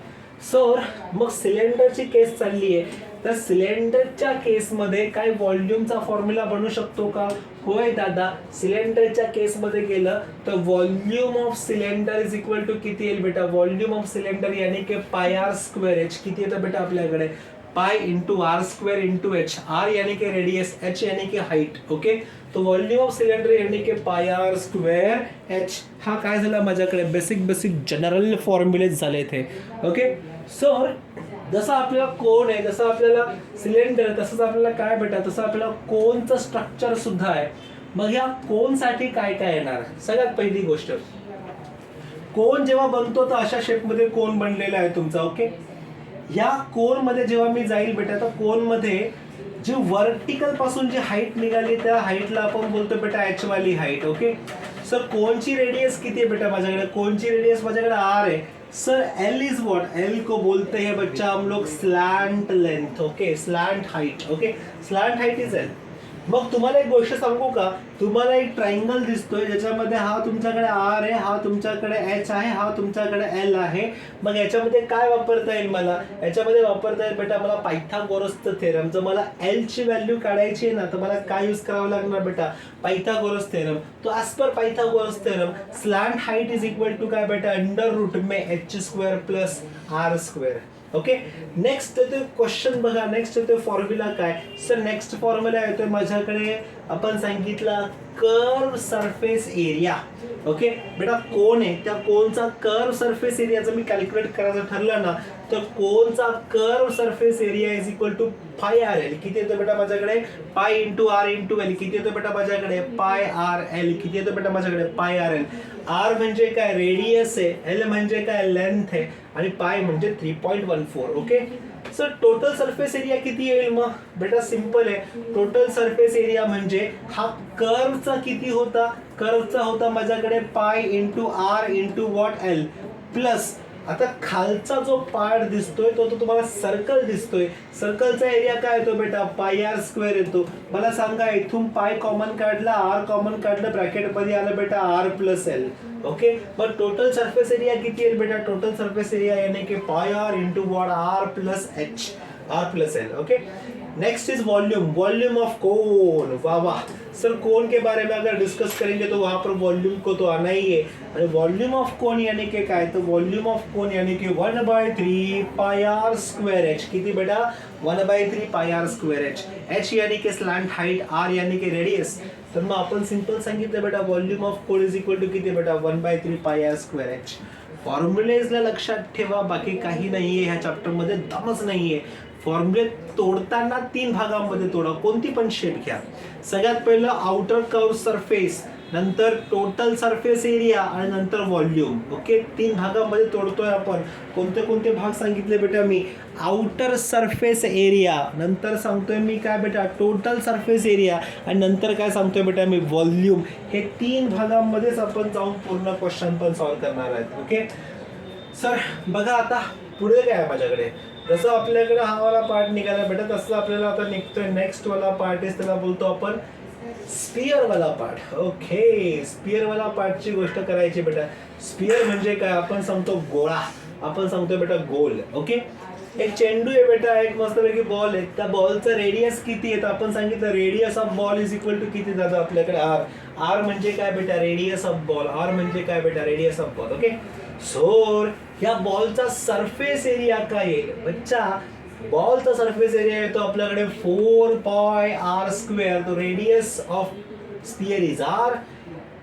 सर मग सिलेंडरची केस चालली आहे तर सिलेंडरच्या केसमध्ये काय व्हॉल्यूमचा फॉर्म्युला बनू शकतो का, होय दादा। सिलेंडरच्या केसमध्ये गेलं तर volume of cylinder is equal to किती येईल बेटा, व्हॉल्यूम ऑफ सिलेंडर यानी कि पाई आर स्क्वेअर एच। किती येतं बेटा आपल्याकडे pi into R square into H, R यानी कि रेडियस, एच यानी कि हाइट। ओके तो व्हॉल्यूम ऑफ सिलेंडर यानी कि पाई आर स्क्वेअर एच। हा काय झाला माझ्याकडे बेसिक जनरल फॉर्म्युलेज झाले थे। ओके सर जसं आपल्याला कोन आहे, जसं आपल्याला सिलेंडर, तसंच आपल्याला काय बेटा, तसं आपल्याला कोनचं स्ट्रक्चर सुद्धा आहे। मग या कोनसाठी काय काय येणार, सगळ्यात पहिली गोष्ट कोन जेव्हा बनतो तर अशा शेपमध्ये कोन बनलेला आहे तुमचा। ओके या कोन मध्ये जेव्हा मी जाईल बेटा तर कोन मध्ये जी वर्टिकल पासून जी हाईट निघाली त्या हाईटला आपण बोलतो बेटा एच वाली हाईट। ओके सर कोनची रेडियस किती आहे बेटा माझ्याकडे, कोनची रेडियस माझ्याकडे आर आहे। Sir L is what, L को बोलते हैं बच्चा हम लोग slant length. Okay slant height. Okay slant height is L. मग तुम्हाला एक गोष्ट सांगू का, तुम्हाला एक ट्रायंगल दिसतोय ज्याच्यामध्ये हा तुमच्याकडे आर आहे, हा तुमच्याकडे एच आहे, हा तुमच्याकडे एल आहे। मग याच्यामध्ये काय वापरता येईल मला, याच्यामध्ये वापरता येईल बेटा मला पायथागोरसचं थेरम। जर मला एल ची व्हॅल्यू काढायची आहे ना तर मला काय यूज करावं लागणार बेटा, पायथागोरस थेरम। तो as per Pythagoras theorem slant height is equal to काय बेटा अंडर रूट में H square plus R square. Okay next येतोय क्वेश्चन बघा, नेक्स्ट येतोय फॉर्म्युला काय सर, नेक्स्ट फॉर्म्युला येतोय माझ्याकडे आपण सांगितला कर्व सरफेस एरिया। ओके बेटा कोन आहे त्या कोनचा कर्व सरफेस एरिया जर मी कॅल्क्युलेट करायचं ठरलं ना तर कोनचा curve surface area is equal to pi R L. किती येतो बेटा माझ्याकडे pi into R into L. किती येतो बेटा माझ्याकडे पाई आर एल। किती येतो बेटा माझ्याकडे पाई आर एल। आर म्हणजे काय रेडियस आहे, एल म्हणजे काय लेंथ आहे आणि पाय म्हणजे 3.14. Okay sir total surface area किती येईल मग बेटा सिंपल आहे. टोटल सरफेस एरिया म्हणजे हा कर्वचा किती होता, कर्वचा होता माझ्याकडे pi into R into what L plus आता खालचा जो पार्ट दिसतोय तो तुम्हाला सर्कल दिसतोय. सर्कलचा एरिया काय येतो बेटा पाय आर स्क्वेअर येतो. मला सांगा इथून पाय कॉमन काढला आर कॉमन काढलं ब्रॅकेट मध्ये आलं बेटा आर प्लस एल. ओके मग टोटल सरफेस एरिया किती येईल बेटा टोटल सरफेस एरिया यानी कि pi R into what R plus H R plus L. Okay next is volume. Volume of cone. वाह वाह सर कोन के बारे में अगर डिस्कस करेंगे तो वहां पर वॉल्यूम को तो आना ही है. और वॉल्यूम ऑफ कोन यानी कि काय तो वॉल्यूम ऑफ कोन यानी कि 1/3 पाय आर स्क्वेअर एच. किती बेटा 1/3 पाय आर स्क्वेअर एच. एच यानी कि स्लॅंट हाइट आर यानी कि रेडियस. तर मग आपण सिंपल सांगितलं बेटा volume of cone is equal to किती बेटा 1/3 पाय आर स्क्वेअर एच. फॉर्म्युलेजला लक्षात ठेवा बाकी काही नाहीये ह्या चॅप्टर मध्ये दमच नाहीये. फॉर्म्युले तोडताना 3 भागांमध्ये तोडा कोणती पण शेप घ्या. सगळ्यात पहिलं आउटर कर्व सरफेस नंतर टोटल सरफेस एरिया आणि नंतर व्हॉल्यूम. ओके 3 भागांमध्ये तोडतोय आपण. कोणते कोणते भाग सांगितले बेटा मी आउटर सरफेस एरिया नंतर सांगतोय मी काय बेटा टोटल सरफेस एरिया आणि नंतर काय सांगतोय बेटा मी व्हॉल्यूम. हे 3 भागांमध्येच आपण जाऊन पूर्ण क्वेश्चन पण सॉल्व्ह करणार आहेत. ओके सर बघा आता पुढे काय आहे माझ्याकडे. जसं आपल्याकडे हा वाला पार्ट निघाला बेटा तसं आपल्याला आता निघतोय नेक्स्ट वाला पार्ट आहे त्याला बोलतो आपण स्पियर वाला पार्ट. ओके स्पियर वाला पार्टची गोष्ट करायची बेटा. स्पियर म्हणजे काय आपण सांगतो गोळा आपण सांगतोय बेटा गोल. ओके एक चेंडू आहे बेटा एक मस्तपैकी बॉल आहे त्या बॉलचा रेडियस किती आहे आपण सांगितलं radius of ball is equal to किती जातं आपल्याकडे आर. आर म्हणजे काय बेटा रेडियस ऑफ बॉल. आर म्हणजे काय बेटा radius of ball. Okay so या बॉलचा सरफेस एरिया काय येईल बच्चा बॉलचा सरफेस एरिया येतो आपल्याकडे 4 पाय आर स्क्वेअर. तो radius of sphere is R.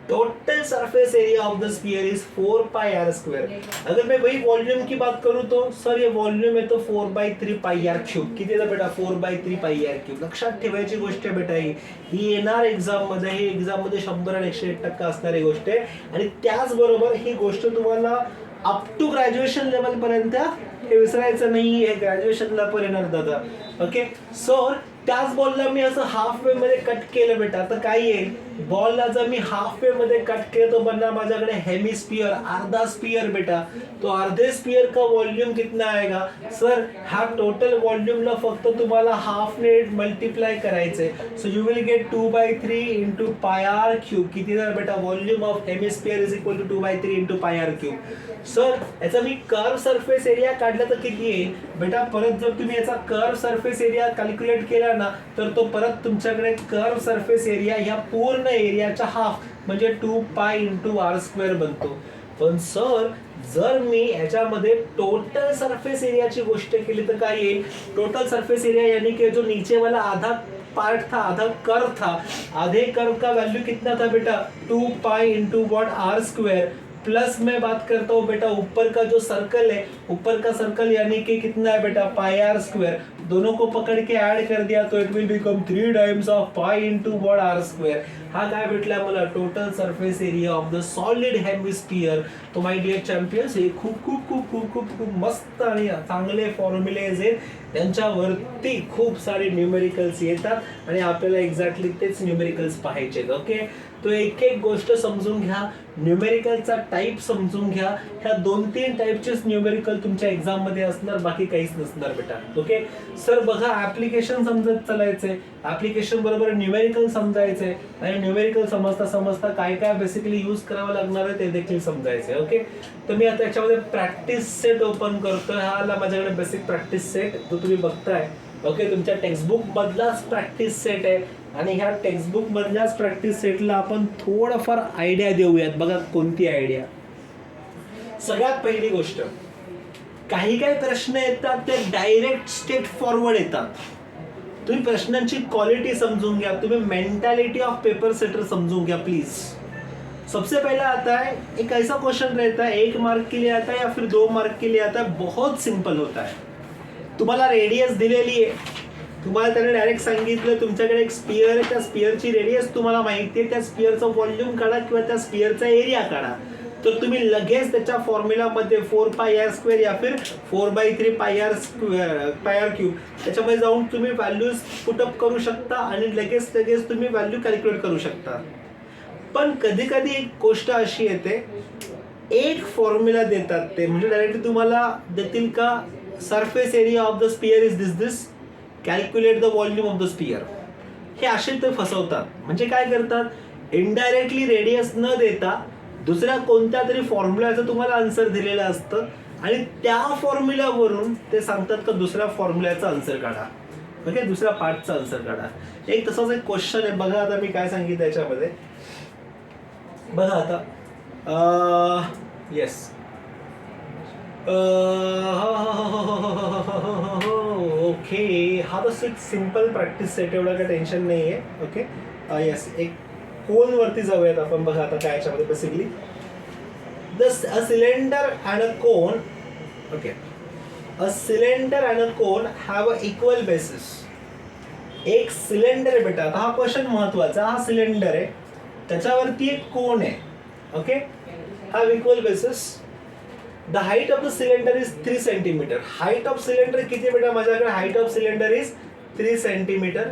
Total surface area of the sphere is 4 pi R square. अगर मैं वही वॉल्यूम की बात करूं तो सर ये वॉल्यूम है तो 4/3 पाई आर क्यूब. किती आहे बेटा 4/3 पाई आर क्यूब. लक्षात ठेवायची गोष्ट आहे बेटा ही येणार एक्झाम मध्ये. ही एक्झाम मध्ये 100 आणि 101% असणारी गोष्ट आहे. आणि त्याचबरोबर ही गोष्ट तुम्हाला अप टू ग्रॅज्युएशन लेवल पर्यंत हे विसरायचं नाही. हे ग्रॅज्युएशनला पण येणार दादा. ओके सो त्याच बॉलला मी असं हाफ वे मध्ये कट केलं बेटा तर काय येईल बॉलला जर मी हाफ वे मध्ये कट केलं तो बनणार माझ्याकडे हेमिस्फियर अर्धा स्फियर बेटा. तो अर्धे स्फियर का वॉल्यूम कितना आएगा सर हा टोटल वॉल्यूमला फक्त तुम्हाला हाफ ने मल्टीप्लाय करायचंय. So you will get 2/3 into pi R cube. किती झालं बेटा volume of hemisphere is equal to 2/3 into pi R cube. Sir याचा मी कर्व सरफेस एरिया काढला तर किती येईल बेटा परत जर तुम्ही याचा कर्व सरफेस एरिया कॅल्क्युलेट केला ना तर तो परत तुमच्याकडे कर्व सरफेस एरिया ह्या पूर्ण एरियाचा हाफ म्हणजे 2 पाय इंटू आर स्क्वेअर बनतो. पण सर जर मी याच्यामध्ये टोटल सरफेस एरियाची गोष्ट केली तर काय येईल टोटल सरफेस एरिया यानी कि जो नीचे वाला आधा पार्ट था आधा कर्व था आधे कर्व का वैल्यू कितना था बेटा 2 pi into what R square plus मैं बात करता हूँ बेटा ऊपर का जो सर्कल है ऊपर का सर्कल यानी कि कितना है बेटा पाई आर स्क्वेयर. दोनों को पकड़ के ऐड कर दिया तो it will become 3 times of pi into what R square. हा काय भेटला मला total surface area of the solid hemisphere. तो माय डिअर चॅम्पियन्स हे खूप खूप खूप खूप खूप खूप मस्त आणि चांगले फॉर्म्युलेज आहेत. त्यांच्यावरती खूप सारे न्यूमेरिकल्स येतात आणि आपल्याला एक्झॅक्टली तेच न्यूमेरिकल्स पाहायचे आहेत. ओके तो एक एक गोष्ट समजून घ्या. न्यूमेरिकलचा टाइप समजून घ्या. ह्या 2-3 टाइपचेच न्यूमेरिकल तुमच्या एक्झाम मध्ये असणार बाकी काहीच नसणार बेटा. ओके सर बघा ऍप्लिकेशन समजत चालायचंय. ऍप्लिकेशन बरोबर न्यूमेरिकल समजायचंय आणि न्यूमेरिकल समजता समजता काय काय बेसिकली यूज करावं लागणार आहे ते देखील समजायचंय. ओके तर मी आता याच्यामध्ये प्रॅक्टिस सेट ओपन करतोय. हा आला माझ्याकडे बेसिक प्रॅक्टिस सेट जो तुम्ही बघताय. ओके तुमच्या टेक्स्टबुक मधलाच प्रॅक्टिस सेट आहे आणि ह्या टेक्स्टबुक मधल्याच प्रॅक्टिस सेटला आपण थोडंफार आयडिया देऊयात. बघा कोणती आयडिया. सगळ्यात पहिली गोष्ट काही काही प्रश्न येतात ते डायरेक्ट स्ट्रेट फॉरवर्ड येतात. तुम्ही प्रश्नांची क्वालिटी समजून घ्या. तुम्ही मेंटैलिटी ऑफ पेपर सेटर समझून घ्या प्लीज. सबसे पहला आता है एक ऐसा क्वेश्चन रहता है 1 मार्क के लिए आता है या फिर 2 मार्क के लिए आता है. बहुत सिंपल होता है. तुम्हाला रेडियस दिलेली आहे. तुम्हाला त्याने डायरेक्ट सांगितलं तुमच्याकडे एक स्पियर आहे त्या स्पियरची रेडियस तुम्हाला माहिती आहे. त्या स्पियरचं व्हॉल्यूम काढा किंवा त्या स्पियरचा एरिया काढा. तर तुम्ही लगेच त्याच्या फॉर्म्युलामध्ये 4πr² या फिर 4/3πr³ त्याच्यामध्ये जाऊन तुम्ही व्हॅल्यूज पुटअप करू शकता आणि लगेच तुम्ही व्हॅल्यू कॅल्क्युलेट करू शकता. पण कधी कधी एक गोष्ट अशी येते, एक फॉर्म्युला देतात ते म्हणजे डायरेक्टली तुम्हाला देतील का surface area of the sphere is this, calculate the volume of the sphere. हे असे ते फसवतात. म्हणजे काय करतात, इनडायरेक्टली रेडियस न देता दुसऱ्या कोणत्या तरी फॉर्म्युलाचं तुम्हाला आन्सर दिलेलं असतं आणि त्या फॉर्म्युलावरून ते सांगतात का दुसऱ्या फॉर्म्युल्याचा आन्सर काढा. ओके, दुसऱ्या पार्टचा आन्सर काढा. एक तसाच एक क्वेश्चन आहे बघा. आता मी काय सांगितलं याच्यामध्ये बघा. आता येस, ओके, हा तर एक सिम्पल प्रॅक्टिस सेट, एवढं काही टेन्शन नाही आहे. ओके, येस, एक कोन वरती जाऊयात आपण. बघा आता काय याच्यामध्ये basically a cylinder and a cone. Okay, a cylinder and a cone have a equal basis. एक सिलेंडर आहे बेटा, आता हा क्वेश्चन महत्वाचा. हा सिलेंडर आहे, त्याच्यावरती एक कोन आहे. Okay, have equal bases. The height of the cylinder is 3 centimetre. Height of cylinder किती बेटा माझ्याकडे? Height of cylinder is 3 centimetre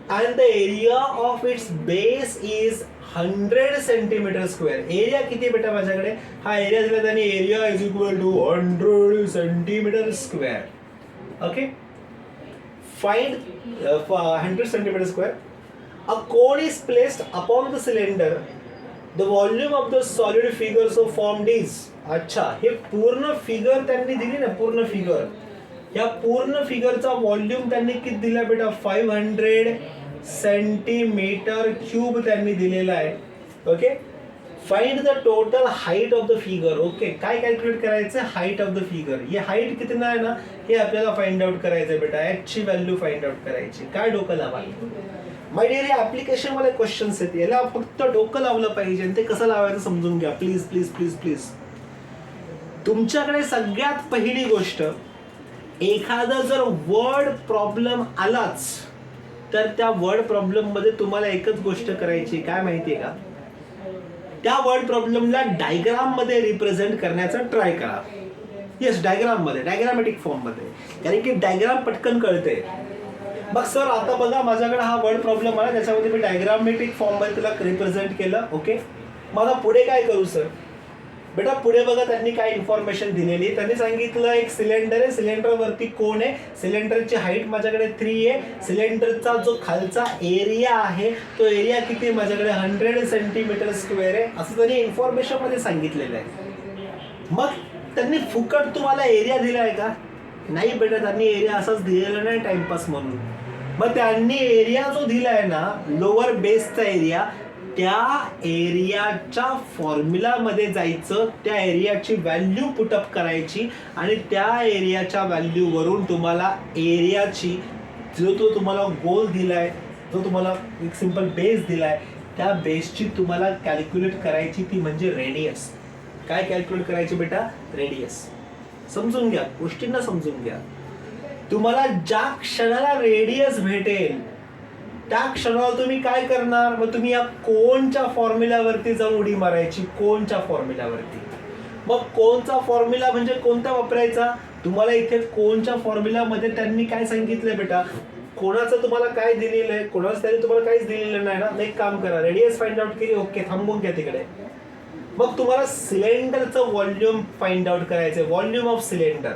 and the area of its base is 100 centimetre square. Area किती बेटा माझ्याकडे? हा एरिया दिला त्याने, area is equal to 100 centimetre square. Okay, find 100 centimetre square. A cone is placed upon the cylinder. The volume of the solid figure so formed is. अच्छा, हे पूर्ण figure त्यांनी दिली ना, पूर्ण फिगर. या पूर्ण फिगरचा व्हॉल्यूम त्यांनी किती दिला बेटा? 500 सेंटीमीटर क्यूब त्यांनी दिलेला आहे. Okay, find the total height of the figure. Okay, काय कॅल्क्युलेट करायचं? Height of the figure. हे हाईट किती आहे ना, हे आपल्याला फाइंड आउट करायचं बेटा. ची व्हॅल्यू फाइंड आउट करायची. काय डोकं लावायला माय डिअर? हे ऍप्लिकेशन मध्ये क्वेश्चन्स आहेत, याला फक्त डोकं लावलं पाहिजे. आणि ते कसं लावायचं समजून घ्या प्लीज प्लीज प्लीज प्लीज. तुमच्याकडे सगळ्यात पहिली गोष्ट, एखादा जर वर्ड प्रॉब्लेम आलाच तर त्या वर्ड प्रॉब्लेम मध्ये तुम्हाला एकच गोष्ट करायची. काय माहितीये का? त्या वर्ड प्रॉब्लेमला डायग्राम मध्ये रिप्रेझेंट करण्याचा ट्राय करा. येस, डायग्राम मध्ये, डायग्रामॅटिक फॉर्म मध्ये, कारण की डायग्राम पटकन कळते. मग सर आता बघा माझ्याकडे हा वर्ड प्रॉब्लेम आला, त्याच्यामध्ये मी डायग्रामॅटिक फॉर्म मध्ये तुला रिप्रेझेंट केलं. ओके, मला पुढे काय करू सर? बेटा पुढे बघा त्यांनी काय इन्फॉर्मेशन दिलेली. त्यांनी सांगितलं एक सिलेंडर आहे, सिलेंडरवरती कोन आहे, सिलेंडरची हाईट माझ्याकडे 3 आहे, सिलेंडरचा जो खालचा एरिया आहे तो एरिया किती माझ्याकडे 100 सेंटीमीटर स्क्वेअर आहे, असं त्यांनी इन्फॉर्मेशन मध्ये सांगितलेलं आहे. मग त्यांनी फुकट तुम्हाला एरिया दिला आहे का? नाही बेटा, त्यांनी एरिया असाच दिलेला नाही टाइमपास म्हणून. मग त्यांनी एरिया जो दिला आहे ना, लोअर बेसचा एरिया, त्या एरियाच्या फॉर्म्युलामध्ये जायचं, त्या एरियाची व्हॅल्यू पुटअप करायची आणि त्या एरियाच्या व्हॅल्यूवरून तुम्हाला एरियाची जो तो तुम्हाला गोल दिलाय, जो तुम्हाला एक सिंपल बेस दिलाय, त्या बेसची तुम्हाला कॅल्क्युलेट करायची, ती म्हणजे रेडियस. काय कॅल्क्युलेट करायची बेटा? रेडियस. समजून घ्या, गोष्टींना समजून घ्या. तुम्हाला ज्या क्षणाला रेडियस भेटेल त्या क्षणाला तुम्ही काय करणार? मग तुम्ही या कोनच्या फॉर्म्युलावरती जाऊन उडी मारायची. कोनच्या फॉर्म्युलावरती. मग कोनचा फॉर्म्युला म्हणजे कोणता वापरायचा? तुम्हाला इथे कोनच्या फॉर्म्युलामध्ये त्यांनी काय सांगितलंय बेटा? कोणाचं तुम्हाला काय दिलेलं आहे? कोणाचं त्यांनी तुम्हाला काहीच दिलेलं नाही ना. एक काम करा, रेडियस फाइंड आउट केली. ओके, थांबून घ्या तिकडे. मग तुम्हाला सिलेंडरचं व्हॉल्यूम फाइंड आउट करायचंय. Volume of cylinder.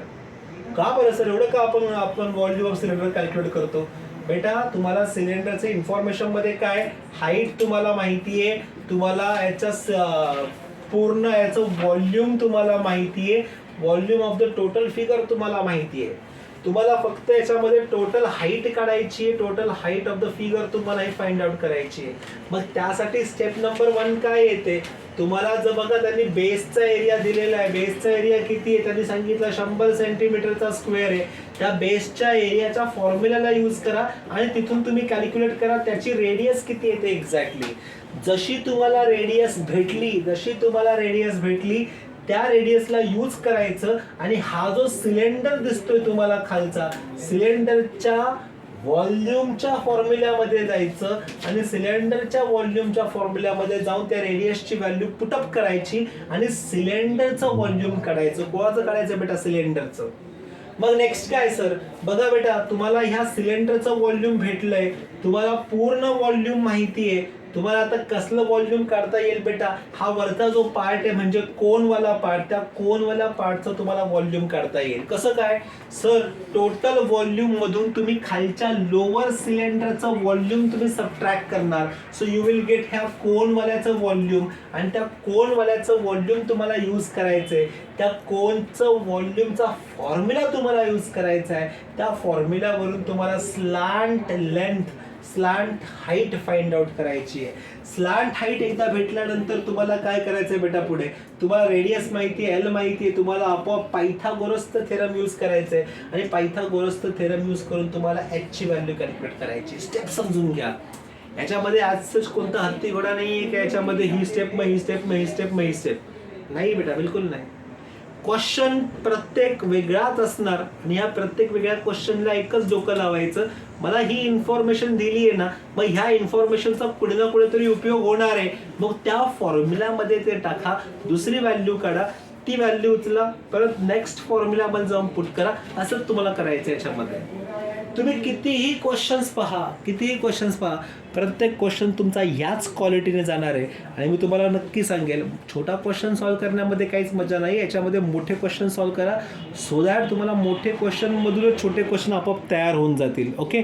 का बरं सर एवढं का आपण व्हॉल्यूम ऑफ सिलेंडर कॅल्क्युलेट करतो? बेटा तुम्हाला सिलेंडरचे इन्फॉर्मेशन मध्ये काय, हाईट तुम्हाला माहिती आहे, तुम्हाला याचा पूर्ण याचं व्हॉल्यूम तुम्हाला माहिती आहे, volume of the total figure तुम्हाला माहिती आहे. तुम्हाला फक्त याच्यामध्ये टोटल हाईट काढायची आहे, total height of the figure तुम्हाला हे फाइंड आउट करायची आहे. मग त्यासाठी स्टेप नंबर 1 काय येते? तुम्हाला जर बघा त्यांनी बेसचा एरिया दिलेला आहे. बेसचा एरिया किती आहे? त्यांनी सांगितलं 100 सेंटीमीटरचा स्क्वेअर आहे. त्या बेसच्या एरियाच्या फॉर्म्युलाला यूज करा आणि तिथून तुम्ही कॅल्क्युलेट करा त्याची रेडियस किती येते एक्झॅक्टली. जशी तुम्हाला रेडियस भेटली त्या रेडियसला यूज करायचं आणि हा जो सिलेंडर दिसतोय तुम्हाला खालचा, सिलेंडरच्या व्हॉल्यूमच्या फॉर्म्युल्यामध्ये जायचं आणि सिलेंडरच्या व्हॉल्यूमच्या फॉर्म्युल्यामध्ये जाऊन त्या रेडियसची व्हॅल्यू पुटअप करायची आणि सिलेंडरचं व्हॉल्यूम काढायचं. कोणाचं काढायचं बेटा? सिलेंडरचं. मग नेक्स्ट काय सर? बघा बेटा, तुम्हाला ह्या सिलेंडरचं व्हॉल्यूम भेटलंय, तुम्हाला पूर्ण व्हॉल्यूम माहिती आहे, तुम्हाला आता कसलं व्हॉल्यूम काढता येईल बेटा? हा वरचा जो पार्ट आहे म्हणजे कोनवाला पार्ट, त्या कोनवाल्या पार्टचं तुम्हाला व्हॉल्यूम काढता येईल. कसं काय सर? टोटल व्हॉल्यूम मधून तुम्ही खालच्या लोअर सिलेंडरचं व्हॉल्यूम तुम्ही सबट्रॅक्ट करणार. सो यू विल गेट ह्या कोनवाल्याचं व्हॉल्यूम आणि त्या कोनवाल्याचं व्हॉल्यूम तुम्हाला यूज करायचंय. त्या कोनचं व्हॉल्यूमचा फॉर्म्युला तुम्हाला यूज करायचा आहे. त्या फॉर्म्युल्यावरून तुम्हाला slant length, slant height find out करायची आहे. स्लांट हाईट एकदा भेटल्यानंतर तुम्हाला काय करायचंय बेटा? पुढे तुम्हाला रेडियस माहिती आहे, एल माहिती आहे, तुम्हाला आपोआप पायथागोरसचं थेरम यूज करायचंय आणि पायथागोरसचं थेरम यूज करून तुम्हाला एच ची व्हॅल्यू कॅल्क्युलेट करायची. स्टेप समजून घ्या. याच्यामध्ये आजच कोणता हत्ती घोडा नाहीये की याच्यामध्ये ही स्टेप, मग ही स्टेप, मग ही स्टेप, मग ही स्टेप. नाही बेटा, बिलकुल नाही. क्वेश्चन प्रत्येक वेगळाच असणार आणि ह्या प्रत्येक वेगळ्या क्वेश्चनला एकच डोकं लावायचं. मला ही इन्फॉर्मेशन दिली आहे ना, मग ह्या इन्फॉर्मेशनचा कुठे ना कुठेतरी उपयोग होणार आहे. मग त्या फॉर्म्युल्यामध्ये ते टाका, दुसरी व्हॅल्यू काढा, ती व्हॅल्यू उचला, परत नेक्स्ट फॉर्म्युल्यामध्ये जाऊन पुट करा. असंच तुम्हाला करायचं याच्यामध्ये. तुम्ही कितीही क्वेश्चन्स पहा, प्रत्येक क्वेश्चन तुमचा याच क्वालिटीने जाणार आहे. आणि मी तुम्हाला नक्की सांगेल, छोटा क्वेश्चन सॉल्व्ह करण्यामध्ये काहीच मजा नाही. याच्यामध्ये मोठे क्वेश्चन सॉल्व्ह करा, सो दॅट तुम्हाला मोठे क्वेश्चनमधून छोटे क्वेश्चन आपोआप तयार होऊन जातील. ओके.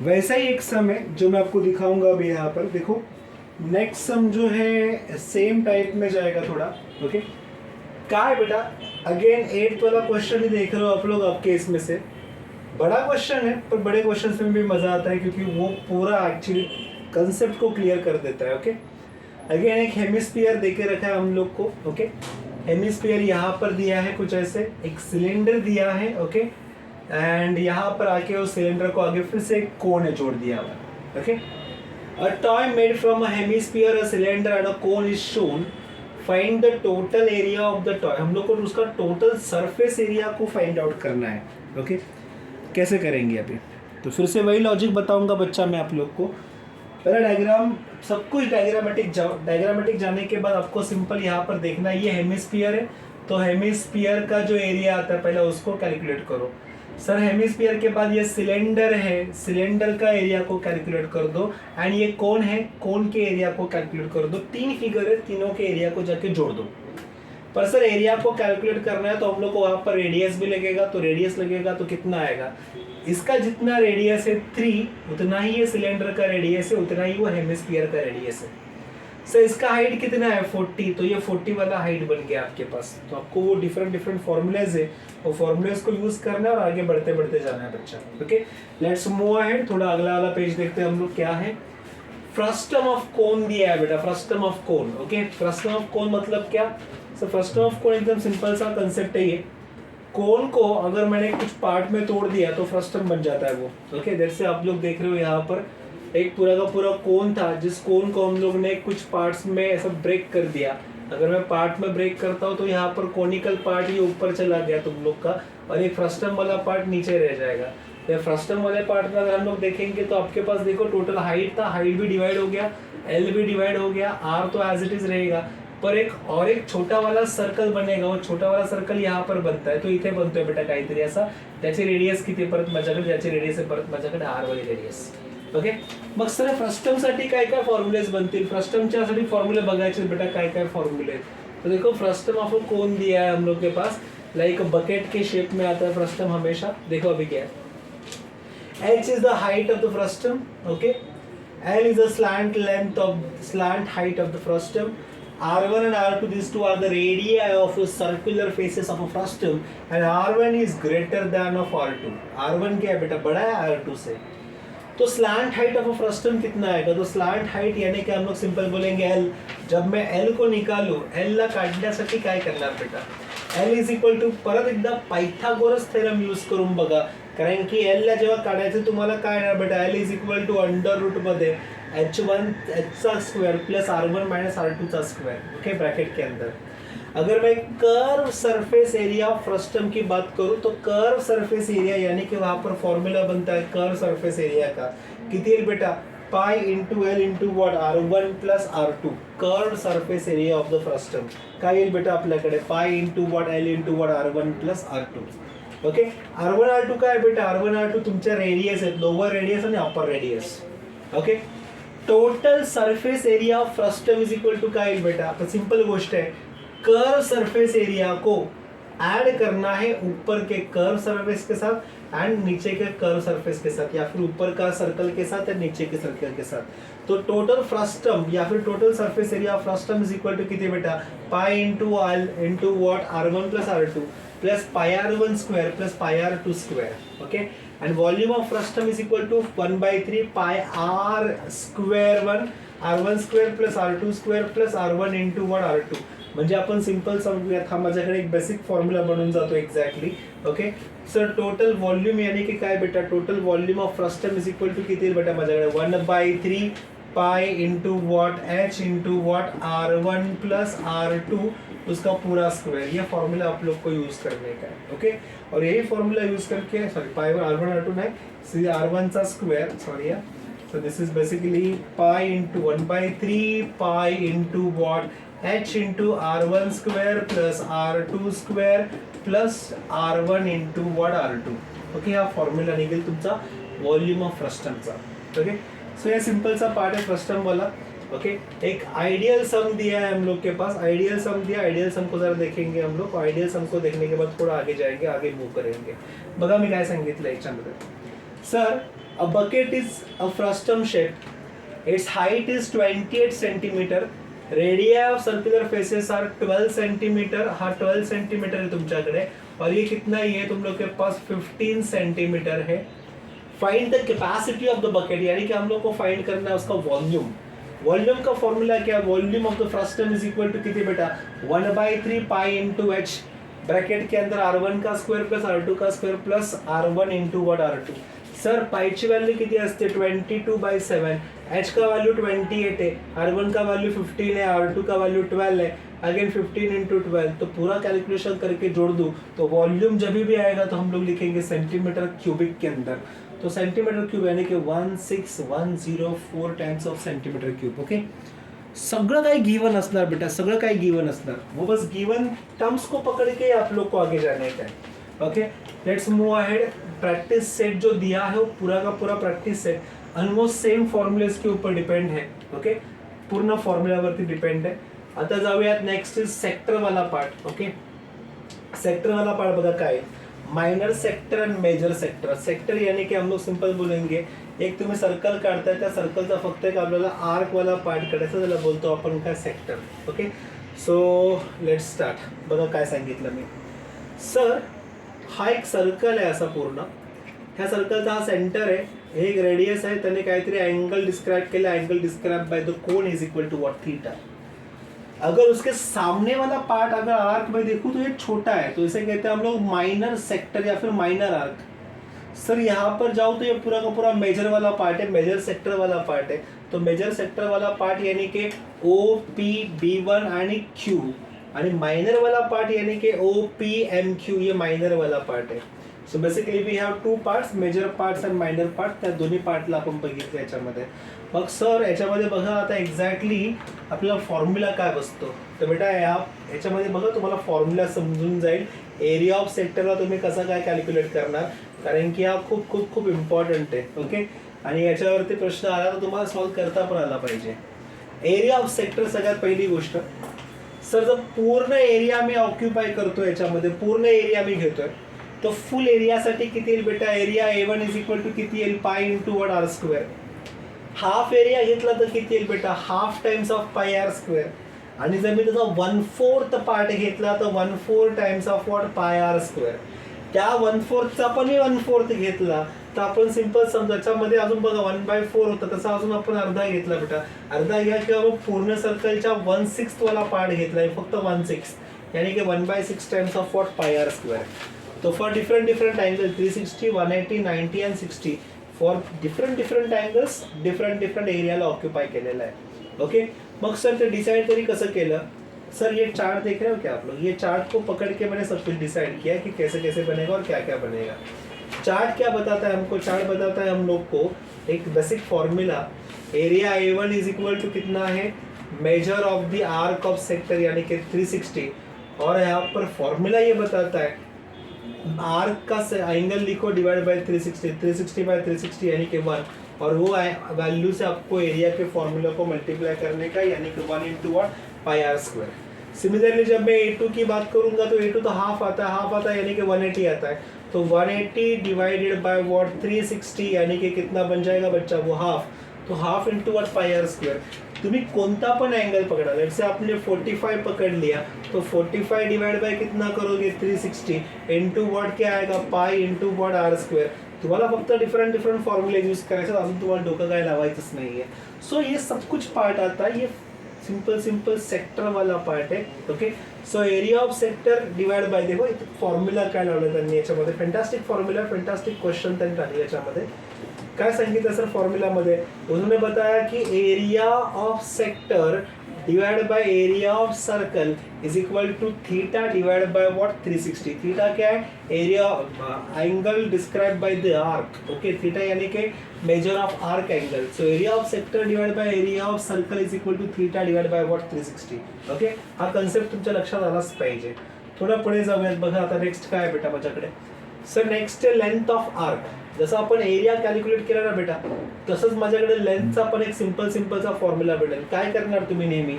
वैसा ही एक सम है जो मैं आपको दिखाऊंगा अभी यहाँ पर. देखो, नेक्स्ट सम जो है सेम टाइप में जाएगा थोड़ा. ओके. क्या है बेटा? अगेन 8th वाला क्वेश्चन ही देख रहे हो आप लोग आपके इसमें से. बड़ा क्वेश्चन है, पर बड़े क्वेश्चन में भी मज़ा आता है क्योंकि वो पूरा एक्चुअली कंसेप्ट को क्लियर कर देता है. ओके. अगेन एक हेमिस्फीयर देके रखा है हम लोग को. ओके. हेमिस्फीयर यहाँ पर दिया है कुछ ऐसे, एक सिलेंडर दिया है. ओके. एंड यहाँ पर आके उस सिलेंडर को आगे फिर से एक कोन है जोड़ दिया हुआ. Okay. A toy made from a hemisphere, a cylinder and a cone is shown. Find the total area of the toy. हम लोग को उसका टोटल सरफेस एरिया को फाइंड आउट करना है. ओके. कैसे करेंगे अभी? तो फिर से वही लॉजिक बताऊंगा बच्चा मैं आप लोग को. पहला डायग्राम, सब कुछ डायग्रामेटिक जाने के बाद आपको सिंपल यहाँ पर देखना है, ये हेमिस्फीयर है, तो हेमिस्फीयर का जो एरिया आता है पहले उसको कैलकुलेट करो. सर हेमिस्फीयर के बाद ये सिलेंडर है, सिलेंडर का एरिया को कैलकुलेट कर दो. एंड ये कोन है, कोन के एरिया को कैलकुलेट कर दो. 3 फिगर है, तीनों के एरिया को जाके जोड़ दो. पर सर एरिया को कैलकुलेट करना है तो हम लोग को वहाँ पर रेडियस भी लगेगा, तो रेडियस लगेगा तो कितना आएगा? इसका जितना रेडियस है 3, उतना ही ये सिलेंडर का रेडियस है, उतना ही वो हेमिस्फीयर का रेडियस है. सर इसका हाइट कितना है? 40, तो ये 40 वाला हाइट बन गया आपके पास. तो आपको वो डिफरेंट फॉर्मूलाज है, वो फॉर्मूलाज को यूज करना है और आगे बढ़ते बढ़ते जाना है बच्चा. ओके. Let's move ahead. थोड़ा अगला वाला पेज देखते हैं हम लोग क्या है. फ्रस्टम ऑफ कोन दिया है बेटा, frustum of cone. Okay. Frustum of cone मतलब क्या? सो फ्रस्टम ऑफ कोन एकदम सिंपल सा कंसेप्ट है ये. कोन को अगर मैंने कुछ पार्ट में तोड़ दिया तो फ्रस्टम बन जाता है वो. ओके. जैसे आप लोग देख रहे हो यहाँ पर एक पूरा का पूरा कोन था, जिस कोन को हम लोग ने कुछ पार्ट्स में ऐसा ब्रेक कर दिया. अगर मैं पार्ट में ब्रेक करता हूँ तो यहाँ पर कोनिकल पार्ट ये ऊपर चला गया तुम लोग का, और एक फ्रस्टम वाला पार्ट नीचे रह जाएगा. तो फ्रस्टम वाले पार्ट में अगर हम लोग देखेंगे तो आपके पास देखो टोटल हाइट था, हाइट भी डिवाइड हो गया, एल भी डिवाइड हो गया, आर तो एज इट इज रहेगा, पर एक छोटा वाला सर्कल बनेगा. वो छोटा वाला सर्कल यहाँ पर बनता है, तो इथे बनतोय बेटा काहीतरी असा, त्याची रेडियस किती परत माझ्याकडे, ज्याची रेडियस आहे परत माझ्याकडे आर वाली रेडियस. ओके. मग सर फ्रस्टमसाठी काय काय फॉर्म्युलेज बनतील? फ्रस्टमच्यासाठी फॉर्म्युले बघायचे बेटा, काय काय फॉर्म्युले. तो देखो फ्रस्टम ऑफ कोन दिया है हम लोग के पास, लाइक बकेट के शेप में आता है फ्रस्टम हमेशा. देखो अभी क्या है. H is the height of the frustum. Okay. L is the slant height of the frustum. R1 and R2, these two are the radii of circular faces of a frustum, and R1 is greater than of R2. R1 क्या है बेटा? बड़ा है R2 से. तो slant height of a frustum कितना आएगा? तो slant height यानी कि हम लोग सिंपल बोलेंगे L. जब मैं L को निकालू, L ला काढण्यासाठी काय करणार बेटा? L इज इक्वल टू, परत एकदा पायथागोरस थेरम यूज करून बघा, कारण की L ला जेव्हा काढायचं तुम्हाला काय येणार बेटा? L is equal to under root मध्ये h1 h चा square plus R1 minus R2 चा स्क्वेअर. ओके. ब्रॅकेट के अंदर. अगर मैं curve surface area of frustum की बात करूं तो कर्व सरफेस एरिया यानी कि वहां पर फॉर्मूला बनता है कर्व सरफेस एरिया का, किती येईल बेटा, pi into L into what R1 plus R2 curve surface area of the frustum. काय येईल बेटा आपल्याकडे, pi into what L into what R1 plus R2. Okay, R1 R2 काय बेटा, R1 R2 तुमच्या रेडियस आहेत, लोअर रेडियस आणि upper radius. Okay, total surface area of frustum is equal to काय येईल बेटा, आता सिंपल गोष्ट है, कर्व सरफेस एरिया को ऐड करना है ऊपर के कर्व सरफेस के साथ एंड नीचे के कर्व सरफेस के साथ, या फिर ऊपर का सर्कल के साथ या नीचे के सर्कल के साथ. तो टोटल फ्रस्टम या फिर total surface area of frustum is equal to किती बेटा, pi into L into what R1 plus R2 plus pi R1 square plus pi R2 square. Okay, and volume of frustum is equal to 1/3 pi R square 1 R1 square plus R2 square plus R1 into what R2. म्हणजे आपण simple समजूयात, हा माझ्याकडे एक basic formula बनून जातो exactly. Okay sir, total volume यानी कि काय बेटा, total volume of frustum is equal to किती बेटा माझ्याकडे 1/3 pi into what H into what R1 plus R2 उसका पूरा स्क्वायर. ये फॉर्मूला आप लोग को यूज करने का है. ओके, और यही फॉर्मूला यूज करके, सॉरी पाई R1 R2 नहीं, R1 चा square, sorry, so this is basically pi into 1/3 pi into what H into R1 square plus R2 square plus R1 into what R2. Okay, हा formula निघेल तुमचा volume of फ्रस्टमचा. Okay, so ये simple सा part है frustum वाला. Okay, एक ideal सम दिया है हम लोग के पास, आइडियल सम दिया, आइडियल सम को जरा देखेंगे हम लोग. आइडियल सम को देखने के बाद थोड़ा आगे जाएंगे, आगे मूव करेंगे. बघा मी काय सांगितलं याच्यामध्ये, sir a bucket is a frustum shape, its height is 28 centimeter, radii of circular faces are 12 centimeter, हाँ 12 centimeter है तुमच्याकडे, और ये कितना ही है तुम लोग के पास 15 centimeter है. Find the capacity of the bucket, यानी कि हम लोग को फाइंड करना है उसका वॉल्यूम. वॉल्यूम का फॉर्मूला क्या है, volume of the frustum is equal to कितनी बेटा, 1/3 पाई इंटू H, ब्रैकेट के अंदर R1 का स्क्वायर प्लस R2 का square plus R1 into what R2. Sir पाईची व्हॅल्यू किती असते, 22/7, H का वैल्यू 28 है, R1 का वैल्यू 15 है, R2 का वैल्यू 12 है, अगेन 15 इंटू 12. तो पूरा कैलकुलेशन करके जोड़ दूँ तो वॉल्यूम जब भी आएगा तो हम लोग लिखेंगे सेंटीमीटर क्यूबिक के अंदर. तो सेंटीमीटर क्यूब यानी कि 16104 times of centimetre cube. Okay, सगळं काही गिवन असणार बेटा, सगळं काही गिवन असणार, वो बस गिवन टर्म्स को पकड़ के आप लोग को आगे जाने का है. Okay, let's move ahead. Practice set जो दिया है वो पूरा का पूरा practice set almost same formulas के ऊपर डिपेंड है. ओके, पूर्ण फॉर्म्युलावरती डिपेंड है. आता जाऊयात नेक्स्ट इज सेक्टर वाला पार्ट. ओके, सेक्टर वाला पार्ट बघा काय, minor sector and major sector. Sector यानी कि हम लोग सिंपल बोलेंगे, एक तुम्ही सर्कल काढताय, त्या सर्कलचा फक्त एक आपल्याला आर्क वाला पार्ट काढायचा, त्याला बोलतो आपण काय, sector. Okay, so let's start. बघा काय सांगितलं मी, सर हा एक सर्कल आहे असा पूर्ण, ह्या सर्कलचा हा सेंटर आहे, हे एक रेडियस आहे, त्याने काहीतरी एंगल डिस्क्राइब केला, angle describe by the cone is equal to what, theta. अगर उसके सामने वाला पार्ट अगर आर्क में देखूं तो ये छोटा है, तो इसे कहते हैं हम लोग माइनर सेक्टर या फिर माइनर आर्क. सर यहाँ पर जाओ तो ये पूरा का पूरा मेजर वाला पार्ट है, मेजर सेक्टर वाला पार्ट है. तो मेजर सेक्टर वाला पार्ट यानी कि OP B1 आणि Q, आणि माइनर वाला पार्ट यानी कि OPMQ, ये माइनर वाला पार्ट आहे. So basically we have two parts, major parts and minor part. त्या दोन्ही पार्टला आपण बघितलं याच्यामध्ये. मग सर याच्यामध्ये बघा आता एक्झॅक्टली आपल्याला फॉर्म्युला काय बसतो, तर बेटा याच्यामध्ये बघा तुम्हाला फॉर्म्युला समजून जाईल. एरिया ऑफ सेक्टरला तुम्ही कसं काय कॅल्क्युलेट करणार, कारण की हा खूप खूप खूप इम्पॉर्टंट आहे. ओके, आणि याच्यावरती प्रश्न आला तर तुम्हाला सॉल्व्ह करता पण आला पाहिजे. एरिया ऑफ सेक्टर सगळ्यात पहिली गोष्ट, सर जर पूर्ण एरिया मी ऑक्युपाय करतो, याच्यामध्ये पूर्ण एरिया मी घेतोय, तो फुल एरियासाठी किती येईल बेटा, area A1 is equal to किती येईल, पाई into what R square. Half area घेतला तर किती येईल बेटा, half times of pie R square. आणि जर मी त्याचा 1/4 पार्ट घेतला तर 1/4 times of what, pi R square. त्या 1/4चा पण मी 1/4 घेतला तर आपण सिंपल समजा, त्याच्यामध्ये अजून बघा 1/4 होता, तसा अजून आपण अर्धा घेतला बेटा, अर्धा घ्या किंवा मग पूर्ण सर्कलच्या 1/6 वाला पार्ट घेतलाय, फक्त 1/6 यानी कि 1/6 times of what, pi R square. तो for different angle 360, 180, 90 and 60 for different angles different एरियाला ऑक्युपाय केलेला आहे. ओके, मग सर ते डिसाईड तरी कसं केलं, सर ये चार्ट देख रहे हो क्या आप लोग? ये चार्ट को पकड़ के मैंने सब कुछ डिसाइड किया कि कैसे कैसे बनेगा और क्या क्या बनेगा। चार्ट क्या बताता है हमको? चार्ट बताता है हम लोग को एक basic formula, area A1 is equal to कितना है, major of the arc of sector यानी कि 360, और यहाँ पर फॉर्मूला ये बताता है आर्क का एंगल लिखो डिवाइड बाय 360, 360 बाय 360 यानी कि 1, और वो वैल्यू से आपको एरिया के फॉर्मूला को मल्टीप्लाई करने का, यानी कि 1 into what, pi R square. Similarly जब मैं A2 की बात करूंगा तो A2 तो हाफ आता है, हाफ आता है यानी कि 180 आता है, तो 180 डिवाइडेड बाय व्हाट 360 यानी कि कितना बन जाएगा बच्चा, वो हाफ, तो half into what pi R square. तुम्ही कोणता पण एंगल पकडा, लेट्स से आपने 45 पकड़ लिया तो 45 डिवाइड बाय कितना करोगे 360 इंटू व्हाट क्या आएगा, pi into what R square. तुम्हाला फक्त डिफरंट डिफरंट फॉर्म्युले यूज करायचे, अजून तुम्हाला डोकं काय लावायचंच नाहीये। सो ये सब कुछ पार्ट आता है, ये सिंपल सेक्टर वाला पार्ट है। Okay, so area of sector divide bye, देखो फॉर्म्युला काय लावलं त्यांनी याच्यामध्ये, फॅन्टास्टिक फॉर्म्युला, फॅन्टास्टिक क्वेश्चन त्यांनी टाकले याच्यामध्ये। काय सांगितलं सर फॉर्म्युलामध्ये? उन्होंने बताया कि area of sector divide by area of circle is equal to theta divide by what 360। Theta क्या है? Area angle describe by the arc. Okay, theta यानी कि major of arc angle. So area of sector divide by area of circle is equal to theta divide by what 360। Okay, हा concept तुमच्या लक्षात आलाच पाहिजे। थोडा पुढे जाऊयात, बघा आता नेक्स्ट काय आहे बेटा माझ्याकडे। सर नेक्स्ट आहे लेंथ ऑफ आर्क। जसं आपण एरिया कॅल्क्युलेट केला ना बेटा, तसंच माझ्याकडे लेंथचा पण एक सिंपलचा फॉर्म्युला भेटेल। काय करणार तुम्ही नेहमी,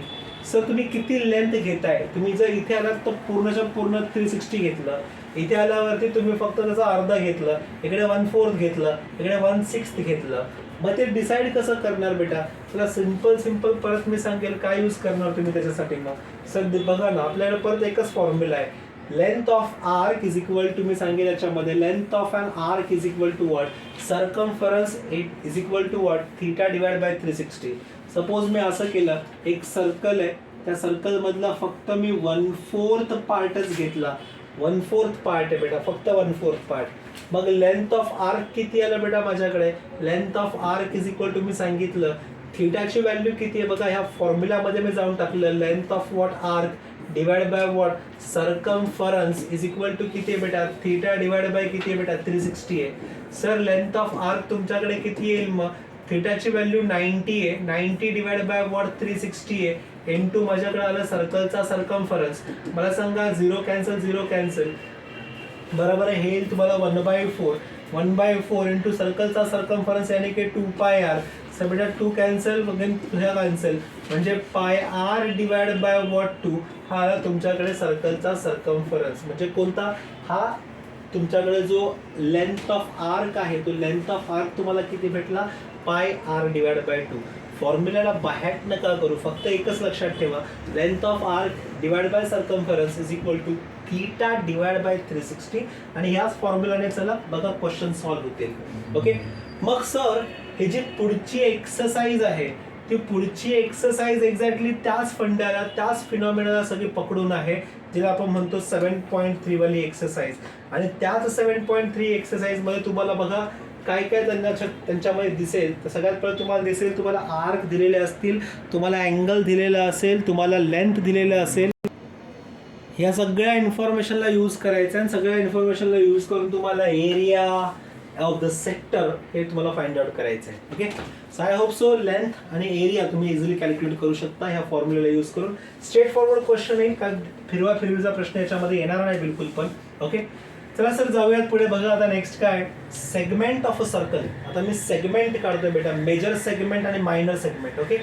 सर तुम्ही किती लेंथ घेताय, तुम्ही जर इथे आलात तर पूर्णच्या पूर्ण 360 घेतलं, इथे आल्यावरती तुम्ही फक्त त्याचा अर्धा घेतलं, इकडे 1/4 घेतलं, इकडे 1/6 घेतलं, मग ते डिसाईड कसं करणार बेटा? चला सिंपल परत मी सांगेल काय यूज करणार तुम्ही त्याच्यासाठी। मग सर बघा ना, आपल्याकडे परत एकच फॉर्म्युला आहे, length of arc is equal to, मी सांगेल याच्यामध्ये, length of an arc is equal to what, circumference is equal to what, theta divide by 360। Suppose मी असं केलं, एक सर्कल आहे, त्या सर्कल मधला फक्त मी 1/4 पार्टच घेतला, 1/4 पार्ट आहे बेटा, फक्त 1/4 पार्ट। मग लेंथ ऑफ आर्क किती आलं बेटा माझ्याकडे? Length of arc is equal to, मी सांगितलं थीटाची व्हॅल्यू किती आहे बघा, ह्या फॉर्म्युलामध्ये मी जाऊन टाकलं, length of what arc divide by what circumference is equal to किती आहे बेटा, थीटा डिवाइड बाय किती आहे बेटा, 360 आहे। सर लेंथ ऑफ आर्क तुमच्याकडे किती येईल मग? थीटाची व्हॅल्यू 90 आहे, 90 डिवाइड बाय व्हॉट 360 आहे, इनटू माझ्याकडे आलं सर्कलचा सर्कमफरन्स। मला सांगा 0 कॅन्सल, बरोबर आहे, हे तुम्हाला 1/4 इंटू सर्कलचा सर्कमफरन्स यानी की 2 पाय आर। सर बेटा 2 कॅन्सल, कॅन्सल, म्हणजे पाय आर डिवाइड बाय व्हॉट 2, हा आला तुमच्याकडे सर्कलचा सर्कमफरन्स। म्हणजे कोणता? हा तुमच्याकडे जो लेंथ ऑफ आर्क आहे, तो लेंथ ऑफ आर्क तुम्हाला किती भेटला? पाय आर डिवाइड बाय 2। फॉर्म्युलाला बाहेर नका करू, फक्त एकच लक्षात ठेवा, length of arc divide by circumference is equal to theta divide by 360, आणि ह्याच फॉर्म्युलाने चला बघा क्वेश्चन सॉल्व्ह होतील। ओके, मग सर हे जी पुढची एक्सरसाइज आहे, ती पुढची एक्सरसाइज एक्झॅक्टली त्याच फंडाला, त्याच फिनॉमिनाला सगळी पकडून आहे, जिला आपण म्हणतो 7.3 वाली एक्सरसाइज। आणि त्याच 7.3 एक्सरसाइज मध्ये तुम्हाला बघा काय काय त्यांच्यामध्ये दिसेल, तर सगळ्यात पहिले तुम्हाला दिसेल, तुम्हाला आर्क दिलेले असतील, तुम्हाला अँगल दिलेला असेल, तुम्हाला लेंथ दिलेलं असेल, या सगळ्या इन्फॉर्मेशनला यूज करायचं, आणि सगळ्या इन्फॉर्मेशनला यूज करून तुम्हाला एरिया ऑफ द सेक्टर हे तुम्हाला फाइंड आउट करायचं आहे। Okay, so I hope so length आणि एरिया तुम्ही इझिली कॅल्क्युलेट करू शकता ह्या फॉर्म्युला यूज करून। स्ट्रेट फॉरवर्ड क्वेश्चन येईल, का फिरवीचा प्रश्न याच्यामध्ये येणार नाही बिलकुल पण। ओके, चला सर जाऊयात पुढे, बघा आता नेक्स्ट काय, सेगमेंट ऑफ अ सर्कल। आता मी सेगमेंट काढतोय बेटा, मेजर सेगमेंट आणि मायनर सेगमेंट। ओके,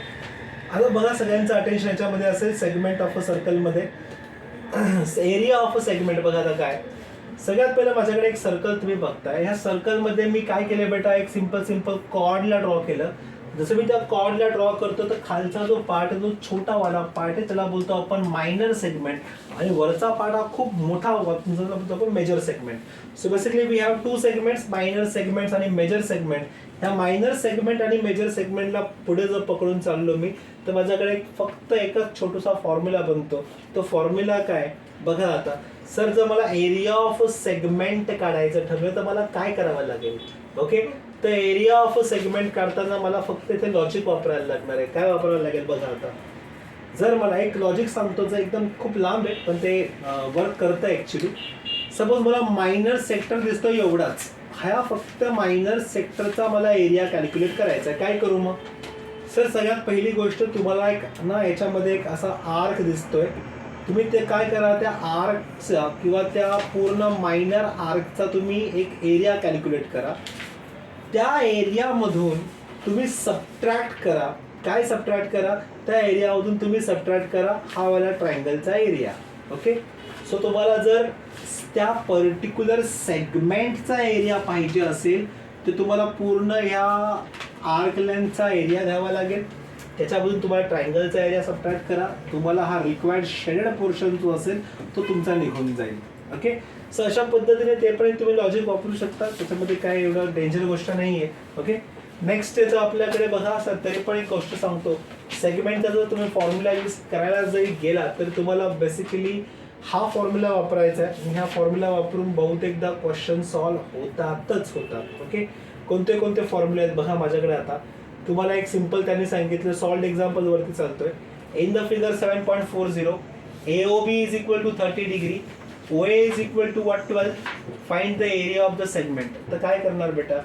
आता बघा सगळ्यांचं अटेन्शन याच्यामध्ये असेल, सेगमेंट ऑफ अ सर्कलमध्ये एरिया ऑफ अ सेगमेंट। बघा आता काय, सगळ्यात पहिलं माझ्याकडे एक सर्कल तुम्ही बघताय, ह्या सर्कलमध्ये मी काय केलं बेटा, एक सिंपल कॉर्डला ड्रॉ केलं। जसं मी त्या कॉर्डला ड्रॉ करतो, तर खालचा जो पार्ट आहे, जो छोटा वाला पार्ट आहे, त्याला बोलतो आपण मायनर सेगमेंट, आणि वरचा पार्ट हा खूप मोठा त्याला बोलतो आपण major segment. So basically we have 2 segments, minor segments आणि मेजर सेगमेंट। ह्या मायनर सेगमेंट आणि मेजर सेगमेंटला पुढे जर पकडून चाललो मी, तर माझ्याकडे फक्त एकच छोटासा फॉर्म्युला बनतो। तो फॉर्म्युला काय बघा आता, सर जर मला एरिया ऑफ सेगमेंट काढायचं ठरलं तर मला काय करावं लागेल? ओके, तर एरिया ऑफ सेगमेंट काढताना मला फक्त इथे लॉजिक वापरायला लागणार आहे। काय वापरायला लागेल बघा आता, जर मला एक लॉजिक सांगतो, जर एकदम खूप लांब आहे पण ते वर्क करतं ॲक्च्युली. सपोज मला मायनर सेक्टर दिसतो एवढाच, हा फक्त मायनर सेक्टरचा मला एरिया कॅल्क्युलेट करायचा आहे. काय करू मग सर? सगळ्यात पहिली गोष्ट, तुम्हाला एक ना याच्यामध्ये एक असा आर्क दिसतोय, तुम्ही ते काय करा, त्या आर्कचा किंवा त्या पूर्ण मायनर आर्कचा तुम्ही एक एरिया कॅल्क्युलेट करा. त्या एरियामधून तुम्ही सबट्रॅक्ट करा. काय सबट्रॅक्ट करा? त्या एरियामधून तुम्ही सबट्रॅक्ट करा हा वाला ट्रायंगलचा एरिया. ओके, सो तुम्हाला जर त्या पर्टिक्युलर सेगमेंटचा एरिया पाहिजे असेल तर तुम्हाला पूर्ण ह्या आर्क लेंथचा एरिया घ्यावा लागेल. त्याच्यामधून तुम्हाला ट्रायंगलचा एरिया सबट्रॅक्ट करा. तुम्हाला हा रिक्वायर्ड शेडेड पोर्शन जो असेल तो तुमचा निघून जाईल. ओके, सो अशा पद्धतीने ते पण तुम्ही लॉजिक वापरू शकता, त्याच्यामध्ये काय एवढं डेंजर गोष्ट नाही आहे. ओके, नेक्स्ट याचं आपल्याकडे बघा सर, तरी पण एक गोष्ट सांगतो, सेगमेंटचा जर तुम्ही फॉर्म्युला यूज करायला जरी गेला तर तुम्हाला बेसिकली हा फॉर्म्युला वापरायचा आहे. आणि ह्या फॉर्म्युला वापरून बहुतेकदा क्वेश्चन सॉल्व्ह होतातच होतात. ओके, कोणते कोणते फॉर्म्युले आहेत बघा माझ्याकडे. आता तुम्हाला एक सिंपल त्यांनी सांगितलं, सॉल्ड एक्झाम्पल वरती चालतोय. In the figure 7.40 AOB is equal to 30 डिग्री, OA is equal to what 12, find the area of the segment. तर काय करणार बेटा,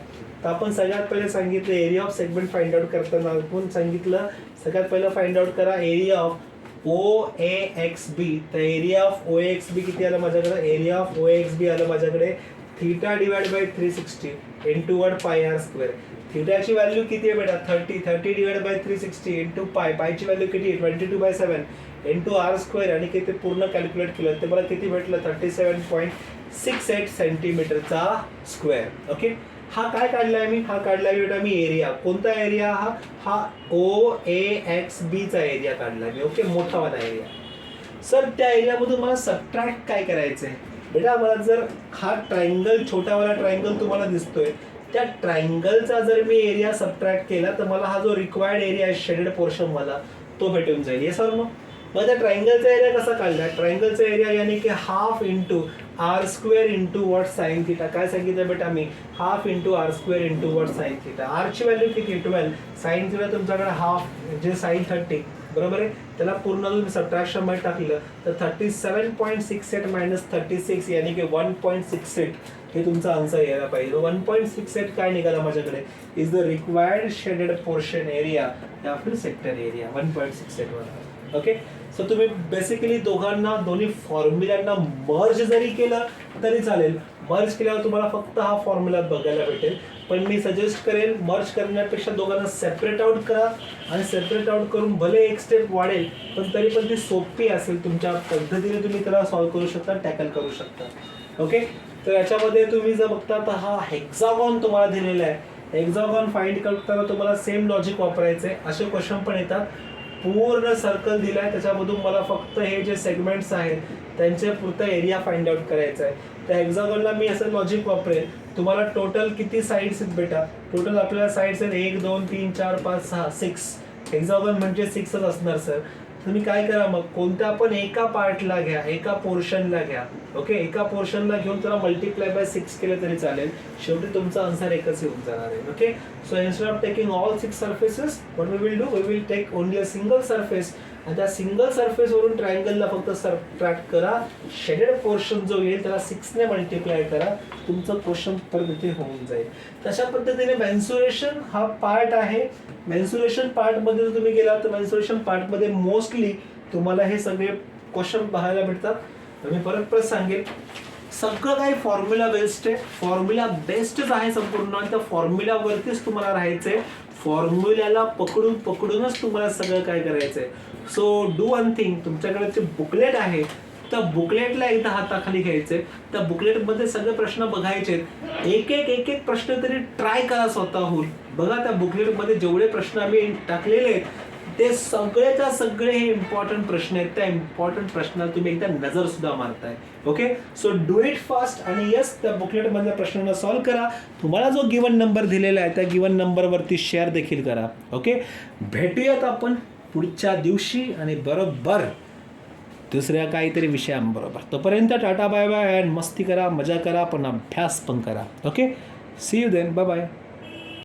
तर आपण सगळ्यात पहिले सांगितलं area of segment find out करताना आपण सांगितलं सगळ्यात पहिलं फाइंड आउट करा एरिया ऑफ OAXB. तर एरिया ऑफ OAXB किती आलं माझ्याकडे? एरिया ऑफ OAXB आलं माझ्याकडे theta divide by 360 into one पाय आर स्क्वेअर. थीटाची व्हॅल्यू किती आहे बेटा? 30 divide by 360 into pi. पायची value किती आहे? 22/7 इंटू आर स्क्वेअर. आणि किती पूर्ण कॅल्क्युलेट केलं ते मला किती भेटलं? 37.68 सेंटीमीटरचा स्क्वेअर. ओके, हा काय काढलाय मी? हा काढलाय बेटा मी एरिया. कोणता एरिया? हा OAXB चा एरिया काढलाय मी. ओके, मोठावाला एरिया. सर त्या एरियामधून मला सबट्रॅक्ट काय करायचंय बेटा? मला जर हा ट्रायंगल, छोटावाला ट्रायंगल तुम्हाला दिसतोय, त्या ट्रायंगलचा जर मी एरिया सबट्रॅक्ट केला तर मला हा जो रिक्वायर्ड एरिया आहे शेडेड पोर्शन मला तो भेटून जाईल. Yes sir. मग त्या ट्रायंगलचा एरिया कसा काढला? ट्रायंगलचा एरिया यानी की half into R square into what sine theta. काय सांगितलं बेटा मी? Half into R square into what sine theta. आरची व्हॅल्यू किती? 12. साईन थिटा तुमच्याकडे हाफ म्हणजे साईन 30 बरोबर आहे. त्याला पूर्ण तुम्ही सबट्रॅक्शन मध्ये टाकलं तर 37.68 मायनस 36 यानी की 1.68 हे तुमचा आन्सर यायला पाहिजे. 1.68 काय निघाला माझ्याकडे? Is the required shaded portion area या फिर सेक्टर एरिया 1.68 वर. ओके, सो तुम्ही बेसिकली दोन्ही फॉर्म्युलांना मर्ज जरी केलं तरी चालेल. मर्ज केल्यावर तुम्हाला फक्त हा फॉर्म्युला बघायला भेटेल, पण मी सजेस्ट करेल मर्ज करण्यापेक्षा दोघांना सेपरेट आउट करा. आणि सेपरेट आउट करून भले एक स्टेप वाढेल पण तरी पण ती सोपी असेल, तुमच्या पद्धतीने तुम्ही त्याला सॉल्व्ह करू शकता, टॅकल करू शकता. ओके, तर याच्यामध्ये तुम्ही जर बघता तर हा हेक्सागॉन तुम्हाला दिलेला आहे. हेक्सागॉन फाइंड करताना तुम्हाला सेम लॉजिक वापरायचं आहे. असे क्वेश्चन पण येतात. पूर्ण सर्कल दिलाय, त्याच्यामधून मला फक्त हे जे सेगमेंट्स आहेत त्यांचे पुरता एरिया फाइंड आउट करायचा आहे. त्या हेक्सागॉनला मी असं लॉजिक वापरेल. तुम्हाला टोटल किती साईड्स आहेत बेटा? टोटल आपल्याला साईड्स आहेत 1 2 3 4 5 6 6. हेक्सागॉन म्हणजे 6च असणार सर. तुम्ही काय करा मग, कोणत्या पण एका पार्टला घ्या, एका पोर्शनला घ्या. ओके, एका पोर्शनला घेऊन त्याला मल्टिप्लाय बाय 6 केलं तरी चालेल. शेवटी तुमचा आन्सर एकच येऊन जाणार आहे. Okay, so instead of taking all 6 surfaces what we will do, we will take only a single surface. आणि त्या सिंगल सर्फेस वरून ट्रायंगलला फक्त सबट्रॅक्ट करा. शेडेड पोर्शन जो येईल त्याला 6 ने मल्टिप्लाय करा. तुमचं क्वेश्चन परत इथे होऊन जाईल. तशा पद्धतीने मेन्सुरेशन हा पार्ट आहे. मेन्सुरेशन पार्टमध्ये जर तुम्ही गेला तर मेन्सुरेशन पार्टमध्ये मोस्टली तुम्हाला हे सगळे क्वेश्चन पाहायला भेटतात. तर मी परत सांगेल, सगळं काही फॉर्म्युला बेस्ड आहे. फॉर्म्युला बेस्डच आहे संपूर्ण. आणि त्या फॉर्म्युलावरतीच तुम्हाला राहायचंय. फॉर्म्युल्याला पकडूनच तुम्हाला सगळं काय करायचंय. सो डू वन थिंग, तुमच्याकडे जे बुकलेट आहे त्या बुकलेटला एकदा हाताखाली घ्यायचे. त्या बुकलेटमध्ये सगळे प्रश्न बघायचे. एक एक प्रश्न तरी ट्राय करा स्वतःहून. बघा त्या बुकलेटमध्ये जेवढे प्रश्न आम्ही टाकलेले आहेत ते सगळेच्या सगळे हे इम्पॉर्टंट प्रश्न आहेत. त्या इम्पॉर्टंट प्रश्नाला तुम्ही एकदा नजर सुद्धा मारताय. Okay, so do it fast. आणि यस, त्या बुकलेटमधल्या प्रश्नांना सॉल्व्ह करा. तुम्हाला जो गिवन नंबर दिलेला आहे त्या गिवन नंबरवरती शेअर देखील करा. ओके, भेटूयात आपण पुढच्या दिवशी आणि बरोबर दुसऱ्या काहीतरी विषयांबरोबर. तोपर्यंत टाटा बाय बाय. अँड मस्ती करा, मजा करा, पण अभ्यास पण करा. Okay, see you then, bye bye.